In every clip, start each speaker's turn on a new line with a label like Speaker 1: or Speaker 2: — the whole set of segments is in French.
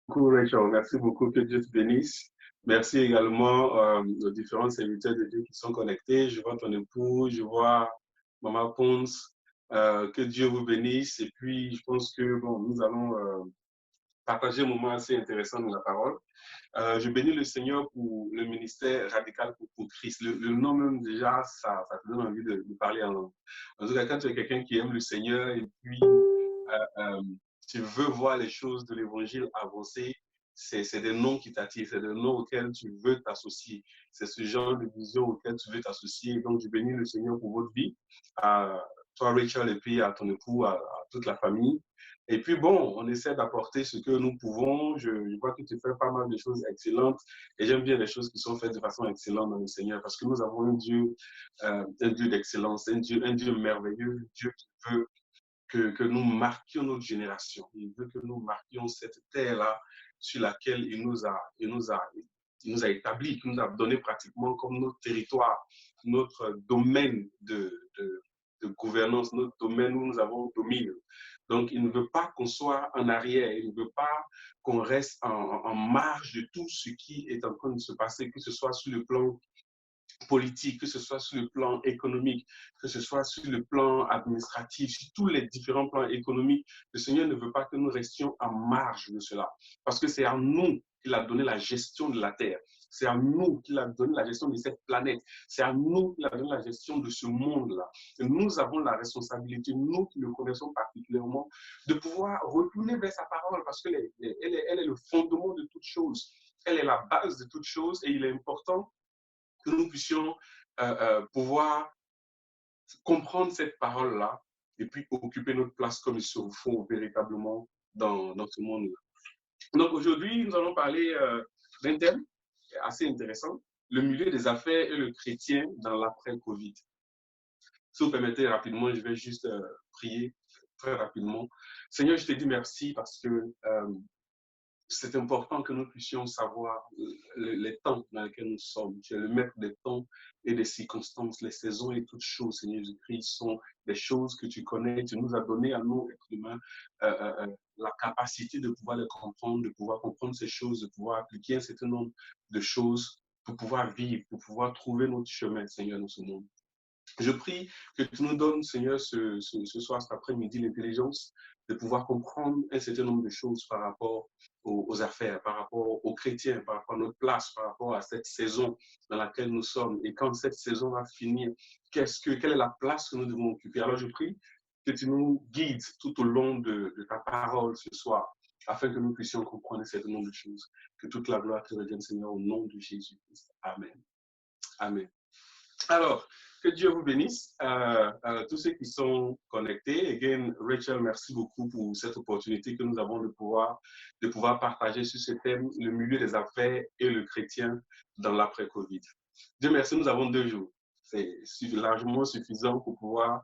Speaker 1: Beaucoup, Rachel. Merci beaucoup. Que Dieu te bénisse. Merci également aux différents serviteurs de Dieu qui sont connectés. Je vois ton époux, je vois Maman Ponce. Que Dieu vous bénisse. Et puis, je pense que bon, nous allons partager un moment assez intéressant dans la parole. Je bénis le Seigneur pour le ministère radical pour Christ. Le nom même déjà, ça te donne envie de parler en langue. En tout cas, quand tu es quelqu'un qui aime le Seigneur et puis tu veux voir les choses de l'évangile avancer, c'est des noms qui t'attirent, c'est des noms auxquels tu veux t'associer. C'est ce genre de vision auquel tu veux t'associer. Donc, je bénis le Seigneur pour votre vie, à toi, Rachel, et puis à ton époux, à toute la famille. Et puis bon, on essaie d'apporter ce que nous pouvons. Je vois que tu fais pas mal de choses excellentes et j'aime bien les choses qui sont faites de façon excellente dans le Seigneur parce que nous avons un Dieu d'excellence, un Dieu merveilleux, un Dieu qui veut que nous marquions notre génération. Il veut que nous marquions cette terre-là sur laquelle il nous a établis, qu'il nous a donné pratiquement comme notre territoire, notre domaine de gouvernance, notre domaine où nous avons domine. Donc, il ne veut pas qu'on soit en arrière, il ne veut pas qu'on reste en marge de tout ce qui est en train de se passer, que ce soit sur le plan politique, que ce soit sur le plan économique, que ce soit sur le plan administratif, sur tous les différents plans économiques. Le Seigneur ne veut pas que nous restions en marge de cela, parce que c'est à nous qu'il a donné la gestion de la terre. C'est à nous qu'il a donné la gestion de cette planète. C'est à nous qu'il a donné la gestion de ce monde-là. Et nous avons la responsabilité, nous qui le connaissons particulièrement, de pouvoir retourner vers sa parole parce qu'elle est le fondement de toute chose. Elle est la base de toute chose et il est important que nous puissions pouvoir comprendre cette parole-là et puis occuper notre place comme il se faut véritablement dans ce monde-là. Donc aujourd'hui, nous allons parler d'un thème assez intéressant, le milieu des affaires et le chrétien dans l'après-Covid. Si vous permettez rapidement, je vais juste prier très rapidement. Seigneur, je te dis merci parce que c'est important que nous puissions savoir les temps dans lesquels nous sommes. Tu es le maître des temps et des circonstances, les saisons et toutes choses, Seigneur Jésus-Christ, sont des choses que tu connais. Tu nous as donné à nous, êtres humains, la capacité de pouvoir les comprendre, de pouvoir comprendre ces choses, de pouvoir appliquer un certain nombre de choses pour pouvoir vivre, pour pouvoir trouver notre chemin, Seigneur, dans ce monde. Je prie que tu nous donnes, Seigneur, ce soir, cet après-midi, l'intelligence de pouvoir comprendre un certain nombre de choses par rapport aux affaires, par rapport aux chrétiens, par rapport à notre place, par rapport à cette saison dans laquelle nous sommes. Et quand cette saison va finir, quelle est la place que nous devons occuper? Alors je prie que tu nous guides tout au long de ta parole ce soir, afin que nous puissions comprendre un certain nombre de choses. Que toute la gloire te revienne, Seigneur, au nom de Jésus-Christ. Amen. Amen. Alors, que Dieu vous bénisse, tous ceux qui sont connectés. Again, Rachel, merci beaucoup pour cette opportunité que nous avons de pouvoir partager sur ce thème, le milieu des affaires et le chrétien dans l'après-Covid. Dieu merci, nous avons 2 jours. C'est largement suffisant pour pouvoir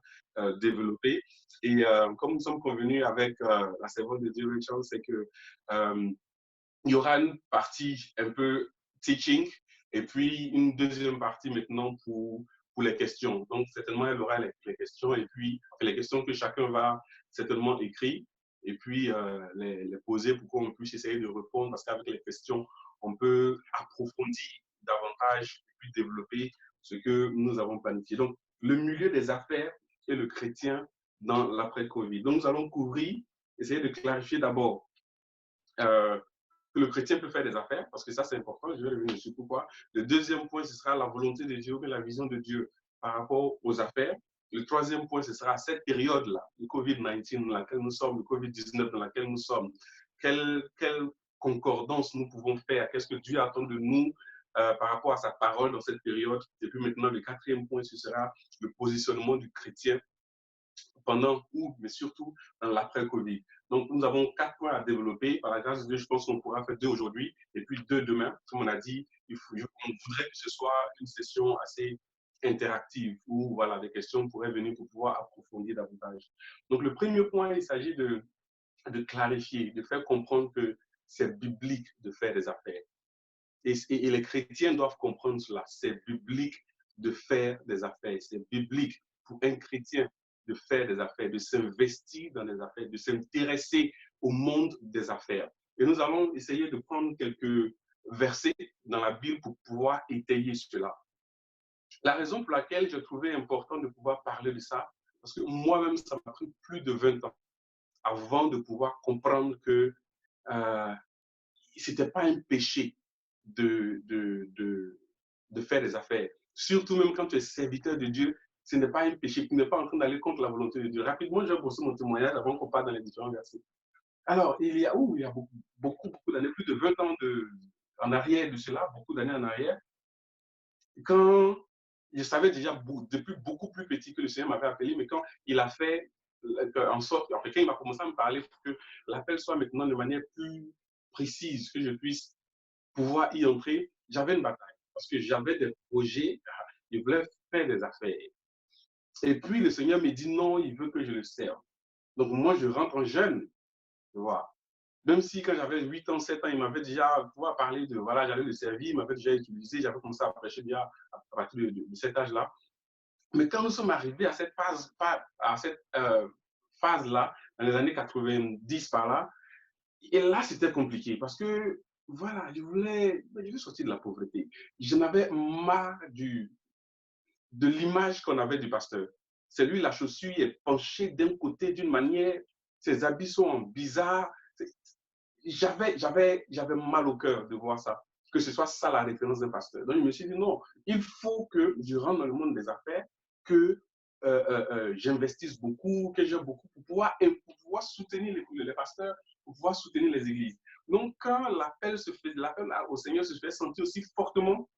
Speaker 1: développer. Et comme nous sommes convenus avec la servante de Dieu, Rachel, c'est que il y aura une partie un peu teaching et puis une deuxième partie maintenant pour les questions. Donc, certainement, elle aura les questions et puis les questions que chacun va certainement écrire et puis les poser pour qu'on puisse essayer de répondre parce qu'avec les questions, on peut approfondir davantage et puis développer ce que nous avons planifié. Donc, le milieu des affaires et le chrétien dans l'après-Covid. Donc, nous allons essayer de clarifier d'abord que le chrétien peut faire des affaires, parce que ça c'est important, je vais revenir dessus pourquoi. Le deuxième point, ce sera la volonté de Dieu, la vision de Dieu par rapport aux affaires. Le troisième point, ce sera cette période-là, le COVID-19 dans laquelle nous sommes, le COVID-19 dans laquelle nous sommes. Quelle concordance nous pouvons faire? Qu'est-ce que Dieu attend de nous par rapport à sa parole dans cette période? Et puis maintenant, le quatrième point, ce sera le positionnement du chrétien pendant ou, mais surtout dans l'après-Covid. Donc, nous avons 4 points à développer. Par la grâce de Dieu, je pense qu'on pourra faire 2 aujourd'hui et puis 2 demain. Comme on a dit, on voudrait que ce soit une session assez interactive où voilà, des questions pourraient venir pour pouvoir approfondir davantage. Donc, le premier point, il s'agit de clarifier, de faire comprendre que c'est biblique de faire des affaires. Et les chrétiens doivent comprendre cela. C'est biblique de faire des affaires. C'est biblique pour un chrétien de faire des affaires, de s'investir dans les affaires, de s'intéresser au monde des affaires. Et nous allons essayer de prendre quelques versets dans la Bible pour pouvoir étayer cela. La raison pour laquelle je trouvais important de pouvoir parler de ça, parce que moi-même, ça m'a pris plus de 20 ans avant de pouvoir comprendre que ce n'était pas un péché de faire des affaires. Surtout même quand tu es serviteur de Dieu, ce n'est pas un péché. Tu n'es pas en train d'aller contre la volonté de Dieu. Rapidement, je vais brosser mon témoignage avant qu'on parte dans les différents versets. Alors, il y a beaucoup d'années, plus de 20 ans en arrière de cela, beaucoup d'années en arrière, quand je savais déjà depuis beaucoup plus petit que le Seigneur m'avait appelé, mais quand il a fait en sorte, enfin, quand il m'a commencé à me parler pour que l'appel soit maintenant de manière plus précise, que je puisse pouvoir y entrer, j'avais une bataille parce que j'avais des projets, je voulais faire des affaires. Et puis le Seigneur me dit non, il veut que je le serve. Donc moi, je rentre en jeune, tu vois. Même si quand j'avais 8 ans, 7 ans, il m'avait déjà pouvoir parler de, voilà, j'allais le servir, il m'avait déjà utilisé, j'avais commencé à prêcher bien à partir de cet âge-là. Mais quand nous sommes arrivés à cette phase-là, dans les années 90 par là, et là, c'était compliqué parce que, voilà, je voulais sortir de la pauvreté. Je n'avais marre de l'image qu'on avait du pasteur. C'est lui, la chaussure est penchée d'un côté d'une manière, ses habits sont bizarres. J'avais mal au cœur de voir ça, que ce soit ça la référence d'un pasteur. Donc, je me suis dit, non, il faut que je rentre dans le monde des affaires, que j'investisse beaucoup, que j'ai beaucoup pour pouvoir soutenir les pasteurs, pour pouvoir soutenir les églises. Donc, quand l'appel au Seigneur se fait sentir aussi fortement,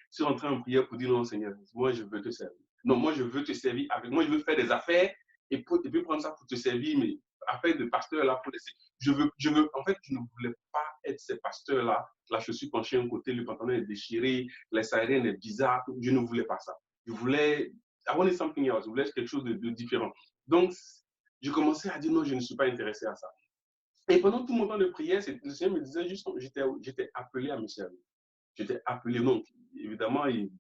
Speaker 1: je suis rentré en prière pour dire non, Seigneur, moi, je veux te servir. Non, moi, je veux te servir avec moi, je veux faire des affaires et puis prendre ça pour te servir, mais affaire de pasteur là, pour laisser. En fait, je ne voulais pas être ces pasteurs-là. Là, je suis penché un côté, le pantalon est déchiré, les saïriennes est bizarre. Je ne voulais pas ça. Je voulais, I wanted something else. Je voulais quelque chose de différent. Donc, je commençais à dire non, je ne suis pas intéressé à ça. Et pendant tout mon temps de prière, le Seigneur me disait juste, j'étais appelé à me servir. J'étais appelé, donc évidemment, il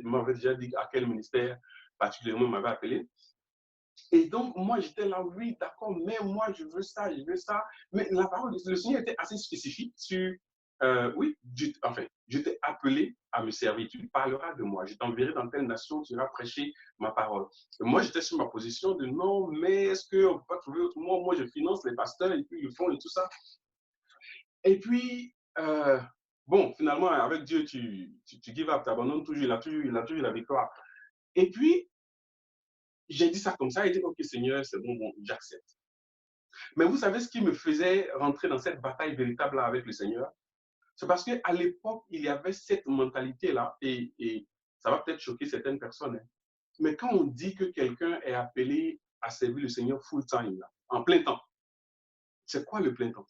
Speaker 1: m'avait déjà dit à quel ministère particulièrement il m'avait appelé. Et donc, moi, j'étais là, oui, d'accord, mais moi, je veux ça, je veux ça. Mais la parole le Seigneur était assez spécifique sur, oui, enfin, je t'ai appelé à me servir, tu parleras de moi, je t'enverrai dans telle nation, tu iras prêcher ma parole. Et moi, j'étais sur ma position de non, mais est-ce qu'on ne peut pas trouver autrement? Moi, je finance les pasteurs et puis ils le font et tout ça. Et puis, bon, finalement, avec Dieu, tu give up, tu abandonnes toujours, il a toujours la victoire. Et puis, j'ai dit ça comme ça, il dit, OK, Seigneur, c'est bon, j'accepte. Mais vous savez ce qui me faisait rentrer dans cette bataille véritable avec le Seigneur? C'est parce qu'à l'époque, il y avait cette mentalité-là, et ça va peut-être choquer certaines personnes, hein. Mais quand on dit que quelqu'un est appelé à servir le Seigneur full-time, en plein temps, c'est quoi le plein temps?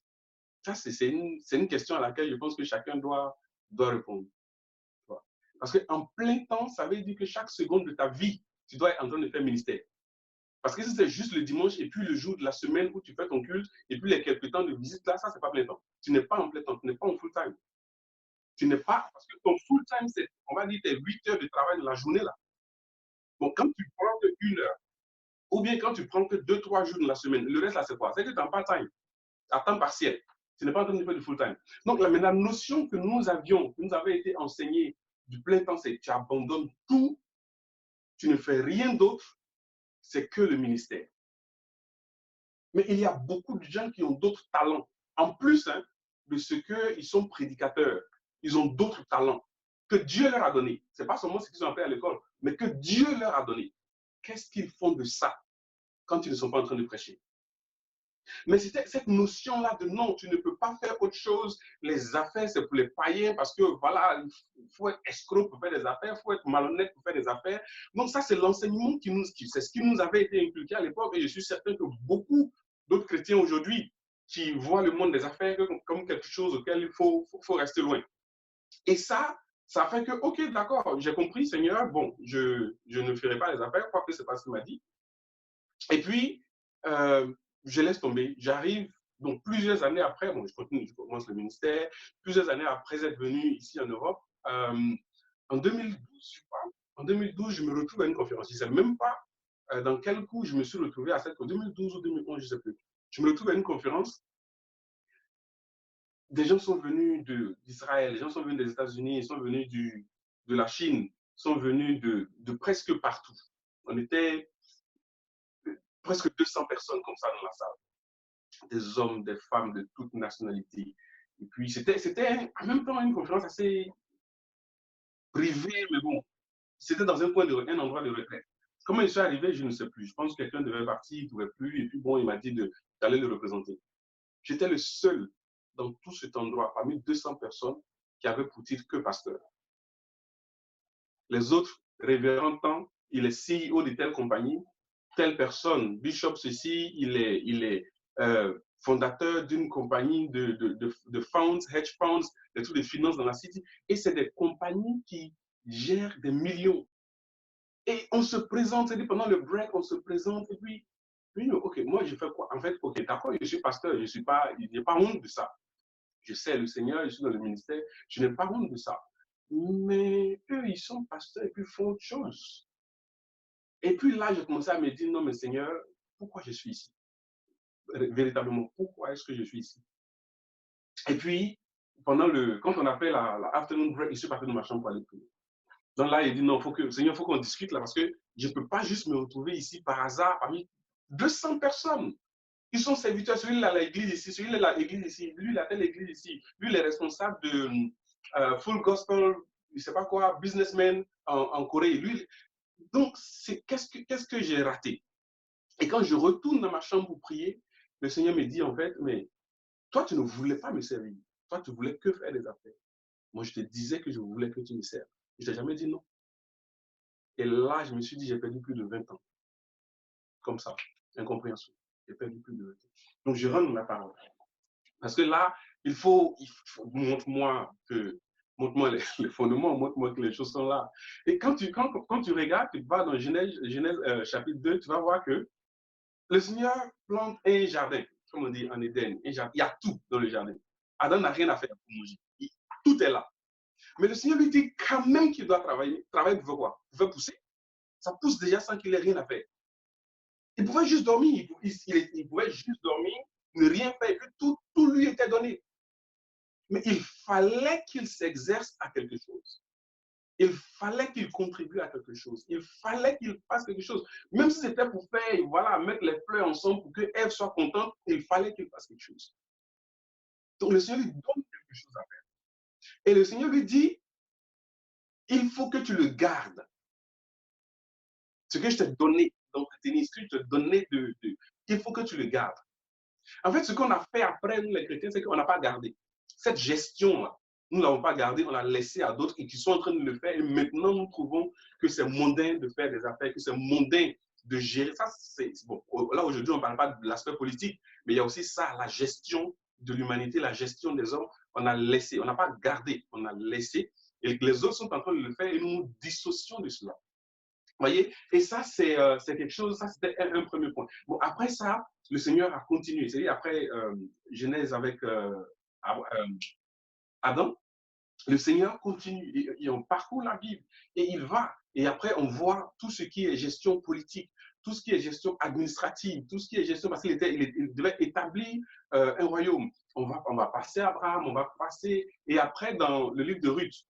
Speaker 1: Ça, c'est une question à laquelle je pense que chacun doit répondre. Parce qu'en plein temps, ça veut dire que chaque seconde de ta vie, tu dois être en train de faire ministère. Parce que si c'est juste le dimanche et puis le jour de la semaine où tu fais ton culte et puis les quelques temps de visite là, ça, c'est pas plein temps. Tu n'es pas en plein temps, tu n'es pas en full time. Tu n'es pas, parce que ton full time, c'est, on va dire, tes 8 heures de travail de la journée là. Donc, quand tu prends que 1 heure, ou bien quand tu prends que 2, 3 jours de la semaine, le reste là, c'est quoi? C'est que tu es en part-time, à temps partiel. Tu n'es pas en train de faire du full time. Donc, la notion que nous avions, que nous avait été enseignée du plein temps, c'est que tu abandonnes tout, tu ne fais rien d'autre, c'est que le ministère. Mais il y a beaucoup de gens qui ont d'autres talents. En plus de ce qu'ils sont prédicateurs, ils ont d'autres talents que Dieu leur a donné. Ce n'est pas seulement ce qu'ils ont appris à l'école, mais que Dieu leur a donné. Qu'est-ce qu'ils font de ça quand ils ne sont pas en train de prêcher? Mais c'était cette notion-là de non, tu ne peux pas faire autre chose. Les affaires, c'est pour les païens parce que voilà, il faut être escroc pour faire des affaires, il faut être malhonnête pour faire des affaires. Donc ça, c'est l'enseignement c'est ce qui nous avait été inculqué à l'époque et je suis certain que beaucoup d'autres chrétiens aujourd'hui qui voient le monde des affaires comme quelque chose auquel il faut rester loin. Et ça fait que, ok, d'accord, j'ai compris, Seigneur, bon, je ne ferai pas les affaires, quoique ce n'est pas ce qu'il m'a dit. Et puis, je laisse tomber. J'arrive, donc plusieurs années après, bon, je commence le ministère, plusieurs années après être venu ici en Europe, en 2012, je crois, en 2012, je me retrouve à une conférence. Je ne sais même pas dans quel coup je me suis retrouvé à cette conférence, 2012 ou 2011, je ne sais plus. Je me retrouve à une conférence des gens sont venus d'Israël, des gens sont venus des États-Unis, ils sont venus de la Chine, sont venus de presque partout. On était presque 200 personnes comme ça dans la salle. Des hommes, des femmes de toutes nationalités. Et puis, c'était en même temps une conférence assez privée, mais bon, c'était dans un endroit de retraite. Comment il suis arrivé, je ne sais plus. Je pense que quelqu'un devait partir, il ne pouvait plus. Et puis, bon, il m'a dit d'aller le représenter. J'étais le seul dans tout cet endroit, parmi 200 personnes, qui avait pour titre que pasteur. Les autres, révérend tant, il est CEO de telle compagnie, telle personne, Bishop ceci, il est fondateur d'une compagnie de funds, hedge funds, des trucs de finances dans la city. Et c'est des compagnies qui gèrent des millions. Et on se présente, c'est-à-dire pendant le break, on se présente, et puis, ok, moi je fais quoi? En fait, ok, d'accord, je suis pasteur, je n'ai pas honte de ça. Je sais le Seigneur, je suis dans le ministère, je n'ai pas honte de ça. Mais eux, ils sont pasteurs et puis font autre chose. Et puis là, j'ai commencé à me dire, non, mais Seigneur, pourquoi je suis ici? Véritablement, pourquoi est-ce que je suis ici? Et puis, quand on a fait la afternoon break, je suis parti de ma chambre pour aller prier. Donc là, il dit, non, Seigneur, il faut qu'on discute là, parce que je ne peux pas juste me retrouver ici par hasard parmi 200 personnes. Ils sont serviteurs, celui-là, l'église ici, celui-là, l'église ici, lui, il a telle église ici, lui, il est responsable de Full Gospel, je ne sais pas quoi, businessman en Corée. Lui, donc, qu'est-ce que j'ai raté? Et quand je retourne dans ma chambre pour prier, le Seigneur me dit en fait, mais toi, tu ne voulais pas me servir. Toi, tu voulais que faire des affaires. Moi, je te disais que je voulais que tu me serves. Je ne t'ai jamais dit non. Et là, je me suis dit, j'ai perdu plus de 20 ans. Comme ça, incompréhension. J'ai perdu plus de 20 ans. Donc, je rends ma parole. Parce que là, il faut montre-moi les fondements, montre-moi que les choses sont là. Et quand tu regardes, tu vas dans Genèse chapitre 2, tu vas voir que le Seigneur plante un jardin, comme on dit en Éden. Il y a tout dans le jardin. Adam n'a rien à faire pour manger. Tout est là. Mais le Seigneur lui dit quand même qu'il doit travailler. Travailler pour quoi? Pour faire pousser. Ça pousse déjà sans qu'il ait rien à faire. Il pouvait juste dormir. Il pouvait juste dormir, ne rien faire. Et puis tout lui était donné. Mais il fallait qu'il s'exerce à quelque chose. Il fallait qu'il contribue à quelque chose. Il fallait qu'il fasse quelque chose. Même si c'était pour faire, voilà, mettre les fleurs ensemble pour que Ève soit contente, il fallait qu'il fasse quelque chose. Donc le Seigneur lui donne quelque chose à faire. Et le Seigneur lui dit, il faut que tu le gardes. Ce que je t'ai donné, donc ce que je t'ai donné il faut que tu le gardes. En fait, ce qu'on a fait après, nous les chrétiens, c'est qu'on n'a pas gardé. Cette gestion-là, nous ne l'avons pas gardée, on l'a laissée à d'autres et qui sont en train de le faire. Et maintenant, nous trouvons que c'est mondain de faire des affaires, que c'est mondain de gérer. Ça, c'est bon. Là, aujourd'hui, on ne parle pas de l'aspect politique, mais il y a aussi ça, la gestion de l'humanité, la gestion des hommes. On a laissé, on n'a pas gardé, on a laissé. Et les autres sont en train de le faire et nous nous dissocions de cela. Voyez? Et ça, c'est quelque chose, ça, c'était un premier point. Bon, après ça, le Seigneur a continué. C'est-à-dire, après Genèse avec Adam, le Seigneur continue et on parcourt la Bible et il va. Et après, on voit tout ce qui est gestion politique, tout ce qui est gestion administrative, tout ce qui est gestion, parce qu'il devait établir un royaume. On va passer Abraham, on va passer. Et après, dans le livre de Ruth,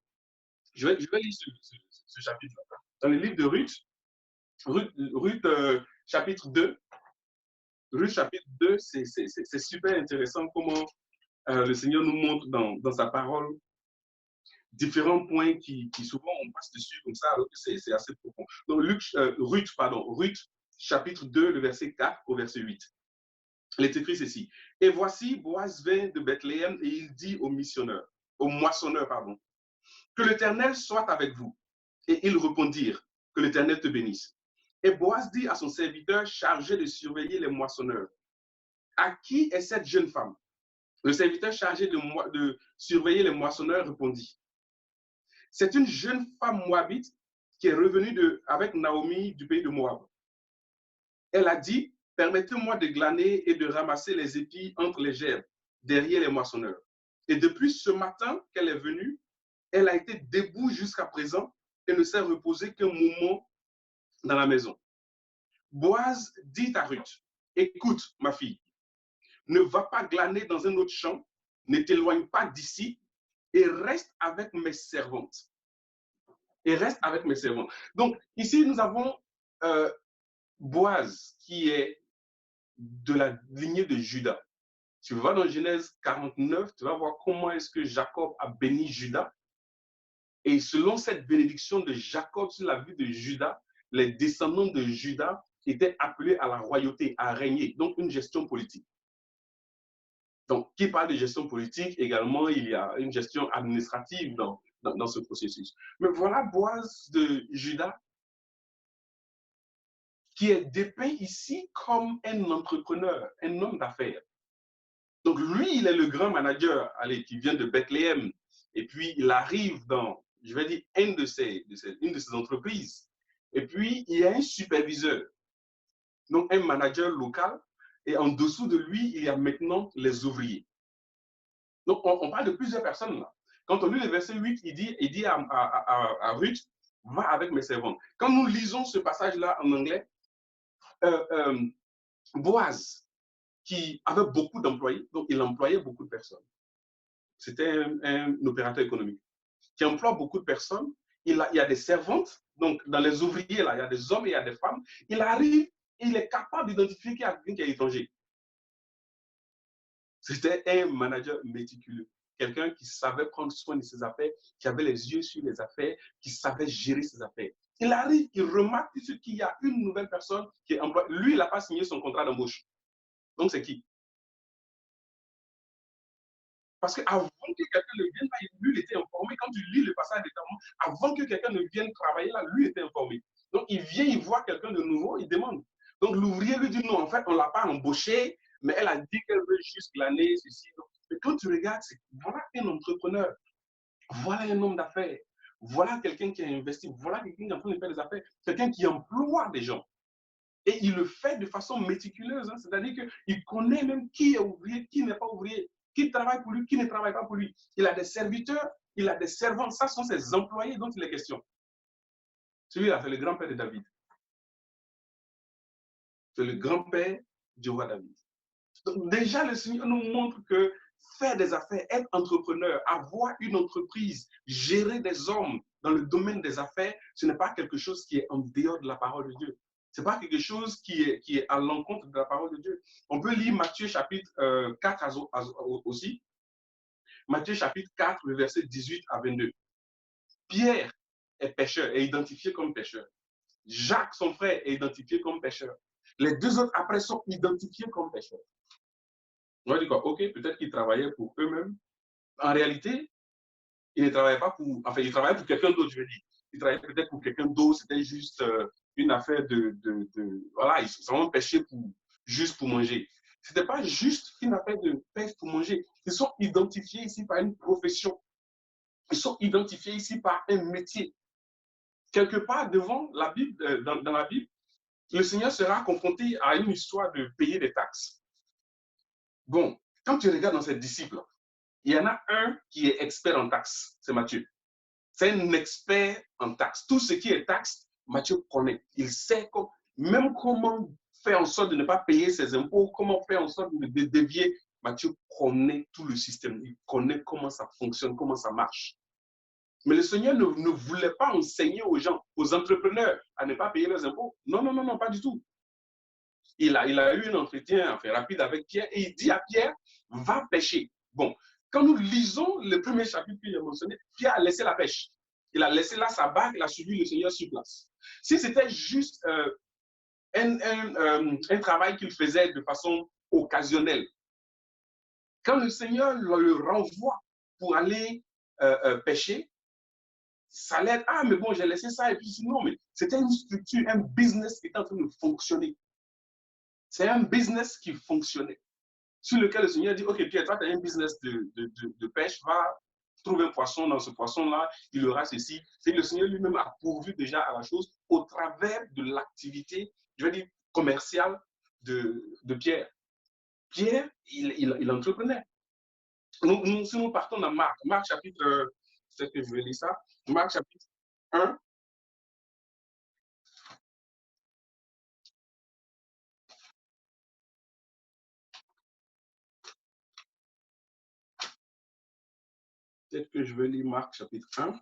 Speaker 1: je vais lire ce chapitre-là. Dans le livre de Ruth, Ruth chapitre 2, Ruth chapitre 2, c'est super intéressant comment le Seigneur nous montre dans sa parole différents points qui souvent on passe dessus comme ça, alors que c'est assez profond. Donc Ruth chapitre 2, le verset 4 au verset 8. Il est écrit ceci. Et voici, Boaz vint de Bethléem et il dit aux moissonneurs, que l'Éternel soit avec vous. Et ils répondirent, que l'Éternel te bénisse. Et Boaz dit à son serviteur chargé de surveiller les moissonneurs, à qui est cette jeune femme? Le serviteur chargé de surveiller les moissonneurs répondit, c'est une jeune femme moabite qui est revenue avec Naomi du pays de Moab. Elle a dit, permettez-moi de glaner et de ramasser les épis entre les gerbes, derrière les moissonneurs. Et depuis ce matin qu'elle est venue, elle a été debout jusqu'à présent et ne s'est reposée qu'un moment dans la maison. Boaz dit à Ruth, écoute, ma fille, ne va pas glaner dans un autre champ, ne t'éloigne pas d'ici et reste avec mes servantes. Et reste avec mes servantes. Donc, ici, nous avons Boaz, qui est de la lignée de Juda. Tu vas dans Genèse 49, tu vas voir comment est-ce que Jacob a béni Juda. Et selon cette bénédiction de Jacob sur la vie de Juda, les descendants de Juda étaient appelés à la royauté, à régner, donc une gestion politique. Donc, qui parle de gestion politique, également, il y a une gestion administrative dans ce processus. Mais voilà Boaz de Juda, qui est dépeint ici comme un entrepreneur, un homme d'affaires. Donc, lui, il est le grand manager, allez, qui vient de Bethléem. Et puis, il arrive dans, je vais dire, une de ces entreprises. Et puis, il y a un superviseur, donc un manager local. Et en dessous de lui, il y a maintenant les ouvriers. Donc, on parle de plusieurs personnes là. Quand on lit le verset 8, il dit à Ruth, va avec mes servantes. Quand nous lisons ce passage-là en anglais, Boaz, qui avait beaucoup d'employés, donc il employait beaucoup de personnes. C'était un opérateur économique qui emploie beaucoup de personnes. Il y a des servantes, donc dans les ouvriers, là, il y a des hommes et il y a des femmes. Il arrive, il est capable d'identifier qu'il y a quelqu'un qui est étranger. C'était un manager méticuleux, quelqu'un qui savait prendre soin de ses affaires, qui avait les yeux sur les affaires, qui savait gérer ses affaires. Il arrive, il remarque qu'il y a une nouvelle personne qui est employée. Lui, il n'a pas signé son contrat d'embauche. Donc, c'est qui? Parce qu'avant que quelqu'un ne vienne là, lui, il était informé. Quand tu lis le passage notamment, avant que quelqu'un ne vienne travailler là, lui était informé. Donc, il vient, il voit quelqu'un de nouveau, il demande. Donc, l'ouvrier lui dit non, en fait, on ne l'a pas embauché, mais elle a dit qu'elle veut juste glaner, ceci. Donc, mais quand tu regardes, voilà un entrepreneur, voilà un homme d'affaires, voilà quelqu'un qui a investi, voilà quelqu'un qui est en train de faire des affaires, quelqu'un qui emploie des gens. Et il le fait de façon méticuleuse, hein, c'est-à-dire qu'il connaît même qui est ouvrier, qui n'est pas ouvrier, qui travaille pour lui, qui ne travaille pas pour lui. Il a des serviteurs, il a des servants, ça sont ses employés dont il est question. Celui-là, c'est le grand-père de David. C'est le grand-père du roi David. Donc déjà, le Seigneur nous montre que faire des affaires, être entrepreneur, avoir une entreprise, gérer des hommes dans le domaine des affaires, ce n'est pas quelque chose qui est en dehors de la parole de Dieu. Ce n'est pas quelque chose qui est à l'encontre de la parole de Dieu. On peut lire Matthieu chapitre 4 aussi. Matthieu chapitre 4, le verset 18 à 22. Pierre est pécheur, est identifié comme pécheur. Jacques, son frère, est identifié comme pécheur. Les deux autres après sont identifiés comme pécheurs. On va dire quoi? Ok, peut-être qu'ils travaillaient pour eux-mêmes. En réalité, ils ne travaillaient pas pour. Enfin, ils travaillaient pour quelqu'un d'autre, je veux dire. Ils travaillaient peut-être pour quelqu'un d'autre. C'était juste une affaire voilà, ils sont pêchés juste pour manger. Ce n'était pas juste une affaire de pêche pour manger. Ils sont identifiés ici par une profession. Ils sont identifiés ici par un métier. Quelque part devant la Bible, dans la Bible, le Seigneur sera confronté à une histoire de payer des taxes. Bon, quand tu regardes dans ses disciples, il y en a un qui est expert en taxes, c'est Matthieu. C'est un expert en taxes. Tout ce qui est taxes, Matthieu connaît. Il sait même comment faire en sorte de ne pas payer ses impôts, comment faire en sorte de dévier. Matthieu connaît tout le système. Il connaît comment ça fonctionne, comment ça marche. Mais le Seigneur ne voulait pas enseigner aux gens, aux entrepreneurs, à ne pas payer leurs impôts. Non, non, non, non, pas du tout. Il a eu un entretien enfin, rapide avec Pierre et il dit à Pierre, va pêcher. Bon, quand nous lisons le premier chapitre qu'il a mentionné, Pierre a laissé la pêche. Il a laissé là sa barque, il a suivi le Seigneur sur place. Si c'était juste un travail qu'il faisait de façon occasionnelle, quand le Seigneur le renvoie pour aller pêcher, ça l'aide. Ah, mais bon, j'ai laissé ça. Et puis, non, mais c'était une structure, un business qui était en train de fonctionner. C'est un business qui fonctionnait. Sur lequel le Seigneur dit, OK, Pierre, toi, tu as un business de pêche, va trouver un poisson dans ce poisson-là, il aura ceci. C'est que le Seigneur lui-même a pourvu déjà à la chose au travers de l'activité, je vais dire, commerciale de Pierre. Pierre, il entreprenait. Si nous partons dans Marc chapitre, c'est que je vais lire ça, Marc chapitre 1, Peut-être que je vais lire Marc chapitre 1.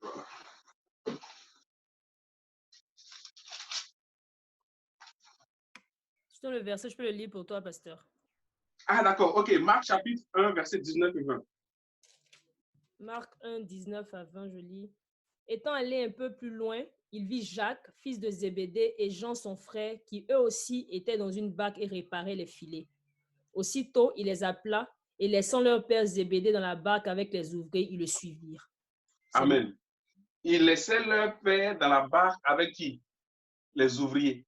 Speaker 1: Voilà.
Speaker 2: Dans le verset, je peux le lire pour toi, pasteur.
Speaker 1: Ah, d'accord. OK. Marc chapitre 1, verset 19 et 20.
Speaker 2: Marc 1, 19 à 20, je lis. Étant allé un peu plus loin, il vit Jacques, fils de Zébédée, et Jean, son frère, qui eux aussi étaient dans une barque et réparaient les filets. Aussitôt, il les appela, et laissant leur père Zébédée dans la barque avec les ouvriers, ils le suivirent.
Speaker 1: Amen. Ils laissaient leur père dans la barque avec qui? Les ouvriers.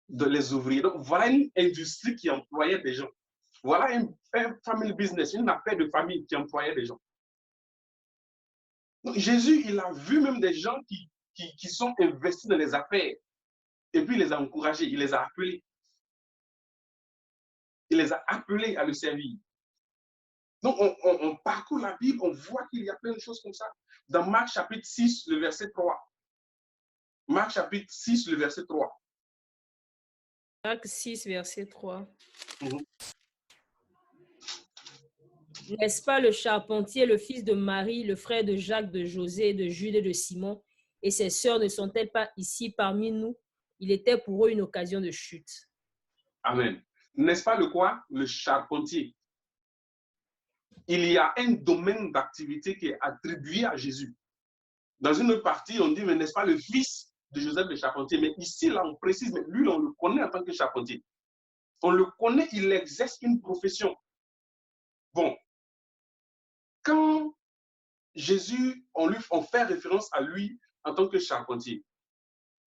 Speaker 1: Les ouvriers. Donc, voilà une industrie qui employait des gens. Voilà un family business, une affaire de famille qui employait des gens. Donc, Jésus, il a vu même des gens qui sont investis dans les affaires. Et puis, il les a encouragés, il les a appelés. Il les a appelés à le servir. Donc, on parcourt la Bible, on voit qu'il y a plein de choses comme ça. Dans Marc chapitre 6, le verset 3. Marc chapitre 6, le verset 3.
Speaker 2: Marc 6, verset 3.
Speaker 1: Mm-hmm.
Speaker 2: N'est-ce pas le charpentier, le fils de Marie, le frère de Jacques, de José, de Jude et de Simon, et ses sœurs ne sont-elles pas ici parmi nous? Il était pour eux une occasion de chute.
Speaker 1: Amen. N'est-ce pas le quoi? Le charpentier. Il y a un domaine d'activité qui est attribué à Jésus. Dans une autre partie, on dit, mais n'est-ce pas le fils de Joseph le charpentier? Mais ici, là, on précise, mais lui, on le connaît en tant que charpentier. On le connaît, il exerce une profession. Bon, quand Jésus, on fait référence à lui en tant que charpentier,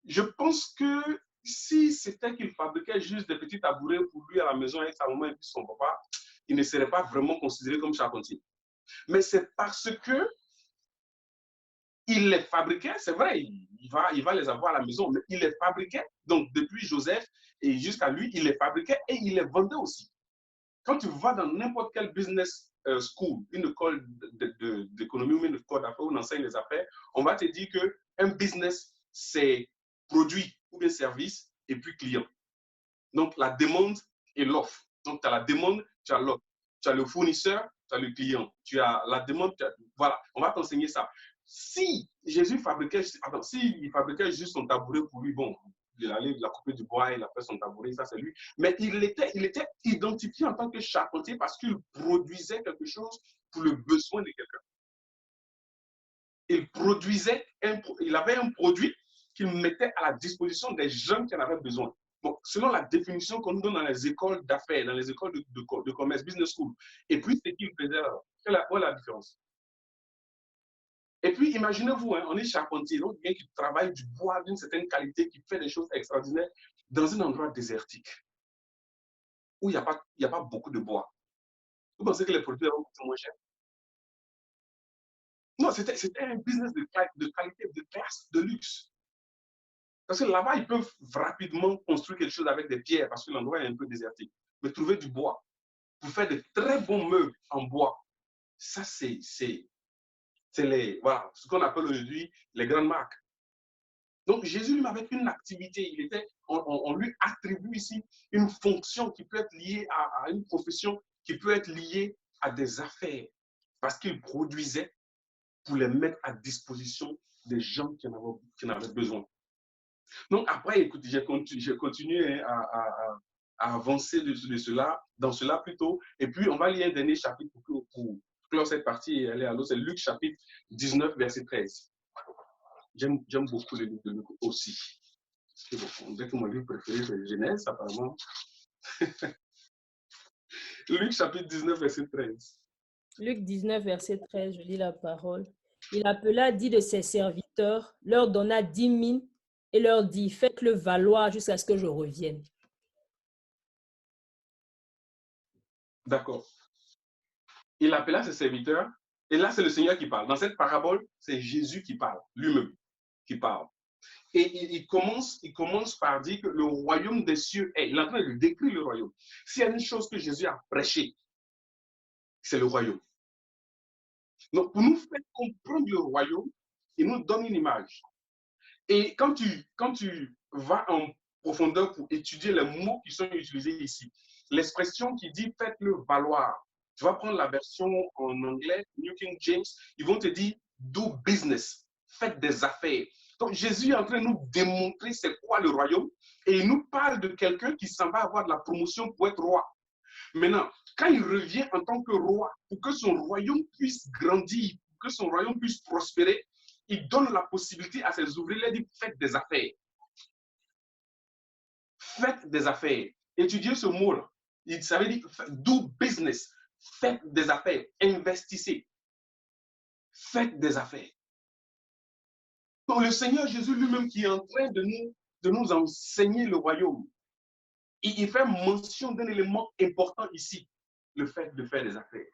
Speaker 1: je pense que si c'était qu'il fabriquait juste des petits tabourets pour lui à la maison avec sa maman et puis son papa, il ne serait pas vraiment considéré comme charpentier. Mais c'est parce que il les fabriquait, c'est vrai, il va les avoir à la maison, mais il les fabriquait, donc depuis Joseph et jusqu'à lui, il les fabriquait et il les vendait aussi. Quand tu vas dans n'importe quel business school, une école d'économie ou une école d'affaires où on enseigne les affaires, on va te dire qu'un business, c'est produit ou bien service et puis client. Donc, la demande et l'offre. Donc, tu as la demande, tu as l'offre. Tu as le fournisseur, tu as le client. Tu as la demande, voilà, on va t'enseigner ça. Si Jésus fabriquait, s'il fabriquait juste son tabouret pour lui, bon, il allait la couper du bois, il a fait son tabouret, ça c'est lui. Mais il était identifié en tant que charpentier parce qu'il produisait quelque chose pour le besoin de quelqu'un. Il avait un produit qu'il mettait à la disposition des gens qui en avaient besoin. Bon, selon la définition qu'on nous donne dans les écoles d'affaires, dans les écoles de commerce, business school. Et puis, c'est qu'il faisait là. Quelle est la différence? Et puis, imaginez-vous, hein, on est charpentier, donc quelqu'un qui travaille du bois d'une certaine qualité, qui fait des choses extraordinaires dans un endroit désertique, où il n'y a pas beaucoup de bois. Vous pensez que les produits vont coûter moins cher? Non, c'était un business de qualité, de classe, de luxe. Parce que là-bas, ils peuvent rapidement construire quelque chose avec des pierres parce que l'endroit est un peu désertique. Mais trouver du bois pour faire de très bons meubles en bois, ça, c'est voilà, ce qu'on appelle aujourd'hui les grandes marques. Donc, Jésus, lui, avait une activité. On lui attribue ici une fonction qui peut être liée à une profession, qui peut être liée à des affaires. Parce qu'il produisait pour les mettre à disposition des gens qui en avaient besoin. Donc après, écoute, j'ai continué à avancer dans cela plutôt. Et puis, on va lire un dernier chapitre pour clore cette partie et aller à l'autre. C'est Luc chapitre 19, verset 13. J'aime beaucoup le livre de Luc aussi. On dirait que mon livre préféré, c'est Genèse, apparemment. Luc chapitre 19, verset 13.
Speaker 2: Luc 19, verset 13, je lis la parole. Il appela 10 de ses serviteurs, leur donna 10 000 et leur dit, faites-le valoir jusqu'à ce que je revienne.
Speaker 1: D'accord. Il appela ses serviteurs, et là, c'est le Seigneur qui parle. Dans cette parabole, c'est Jésus qui parle, lui-même qui parle. Et il commence par dire que le royaume des cieux est. Il est en train de décrire le royaume. S'il y a une chose que Jésus a prêché, c'est le royaume. Donc, pour nous faire comprendre le royaume, il nous donne une image. Et quand tu vas en profondeur pour étudier les mots qui sont utilisés ici. L'expression qui dit faites-le valoir. Tu vas prendre la version en anglais, New King James, ils vont te dire do business, faites des affaires. Donc Jésus est en train de nous démontrer c'est quoi le royaume et il nous parle de quelqu'un qui s'en va avoir de la promotion pour être roi. Maintenant, quand il revient en tant que roi, pour que son royaume puisse grandir, pour que son royaume puisse prospérer, il donne la possibilité à ses ouvriers de dire faites des affaires. Faites des affaires. Étudiez ce mot-là. Ça veut dire do business. Faites des affaires. Investissez. Faites des affaires. Donc le Seigneur Jésus lui-même qui est en train de nous enseigner le royaume, il fait mention d'un élément important ici, le fait de faire des affaires.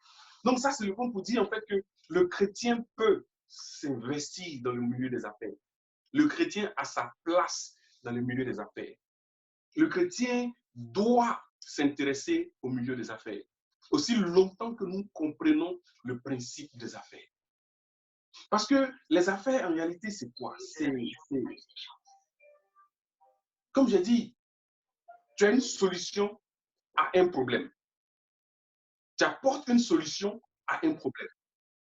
Speaker 1: Donc ça, c'est le point pour dire en fait que le chrétien peut s'investir dans le milieu des affaires. Le chrétien a sa place dans le milieu des affaires. Le chrétien doit s'intéresser au milieu des affaires, aussi longtemps que nous comprenons le principe des affaires. Parce que les affaires, en réalité, c'est quoi? Comme j'ai dit, tu as une solution à un problème. Tu apportes une solution à un problème.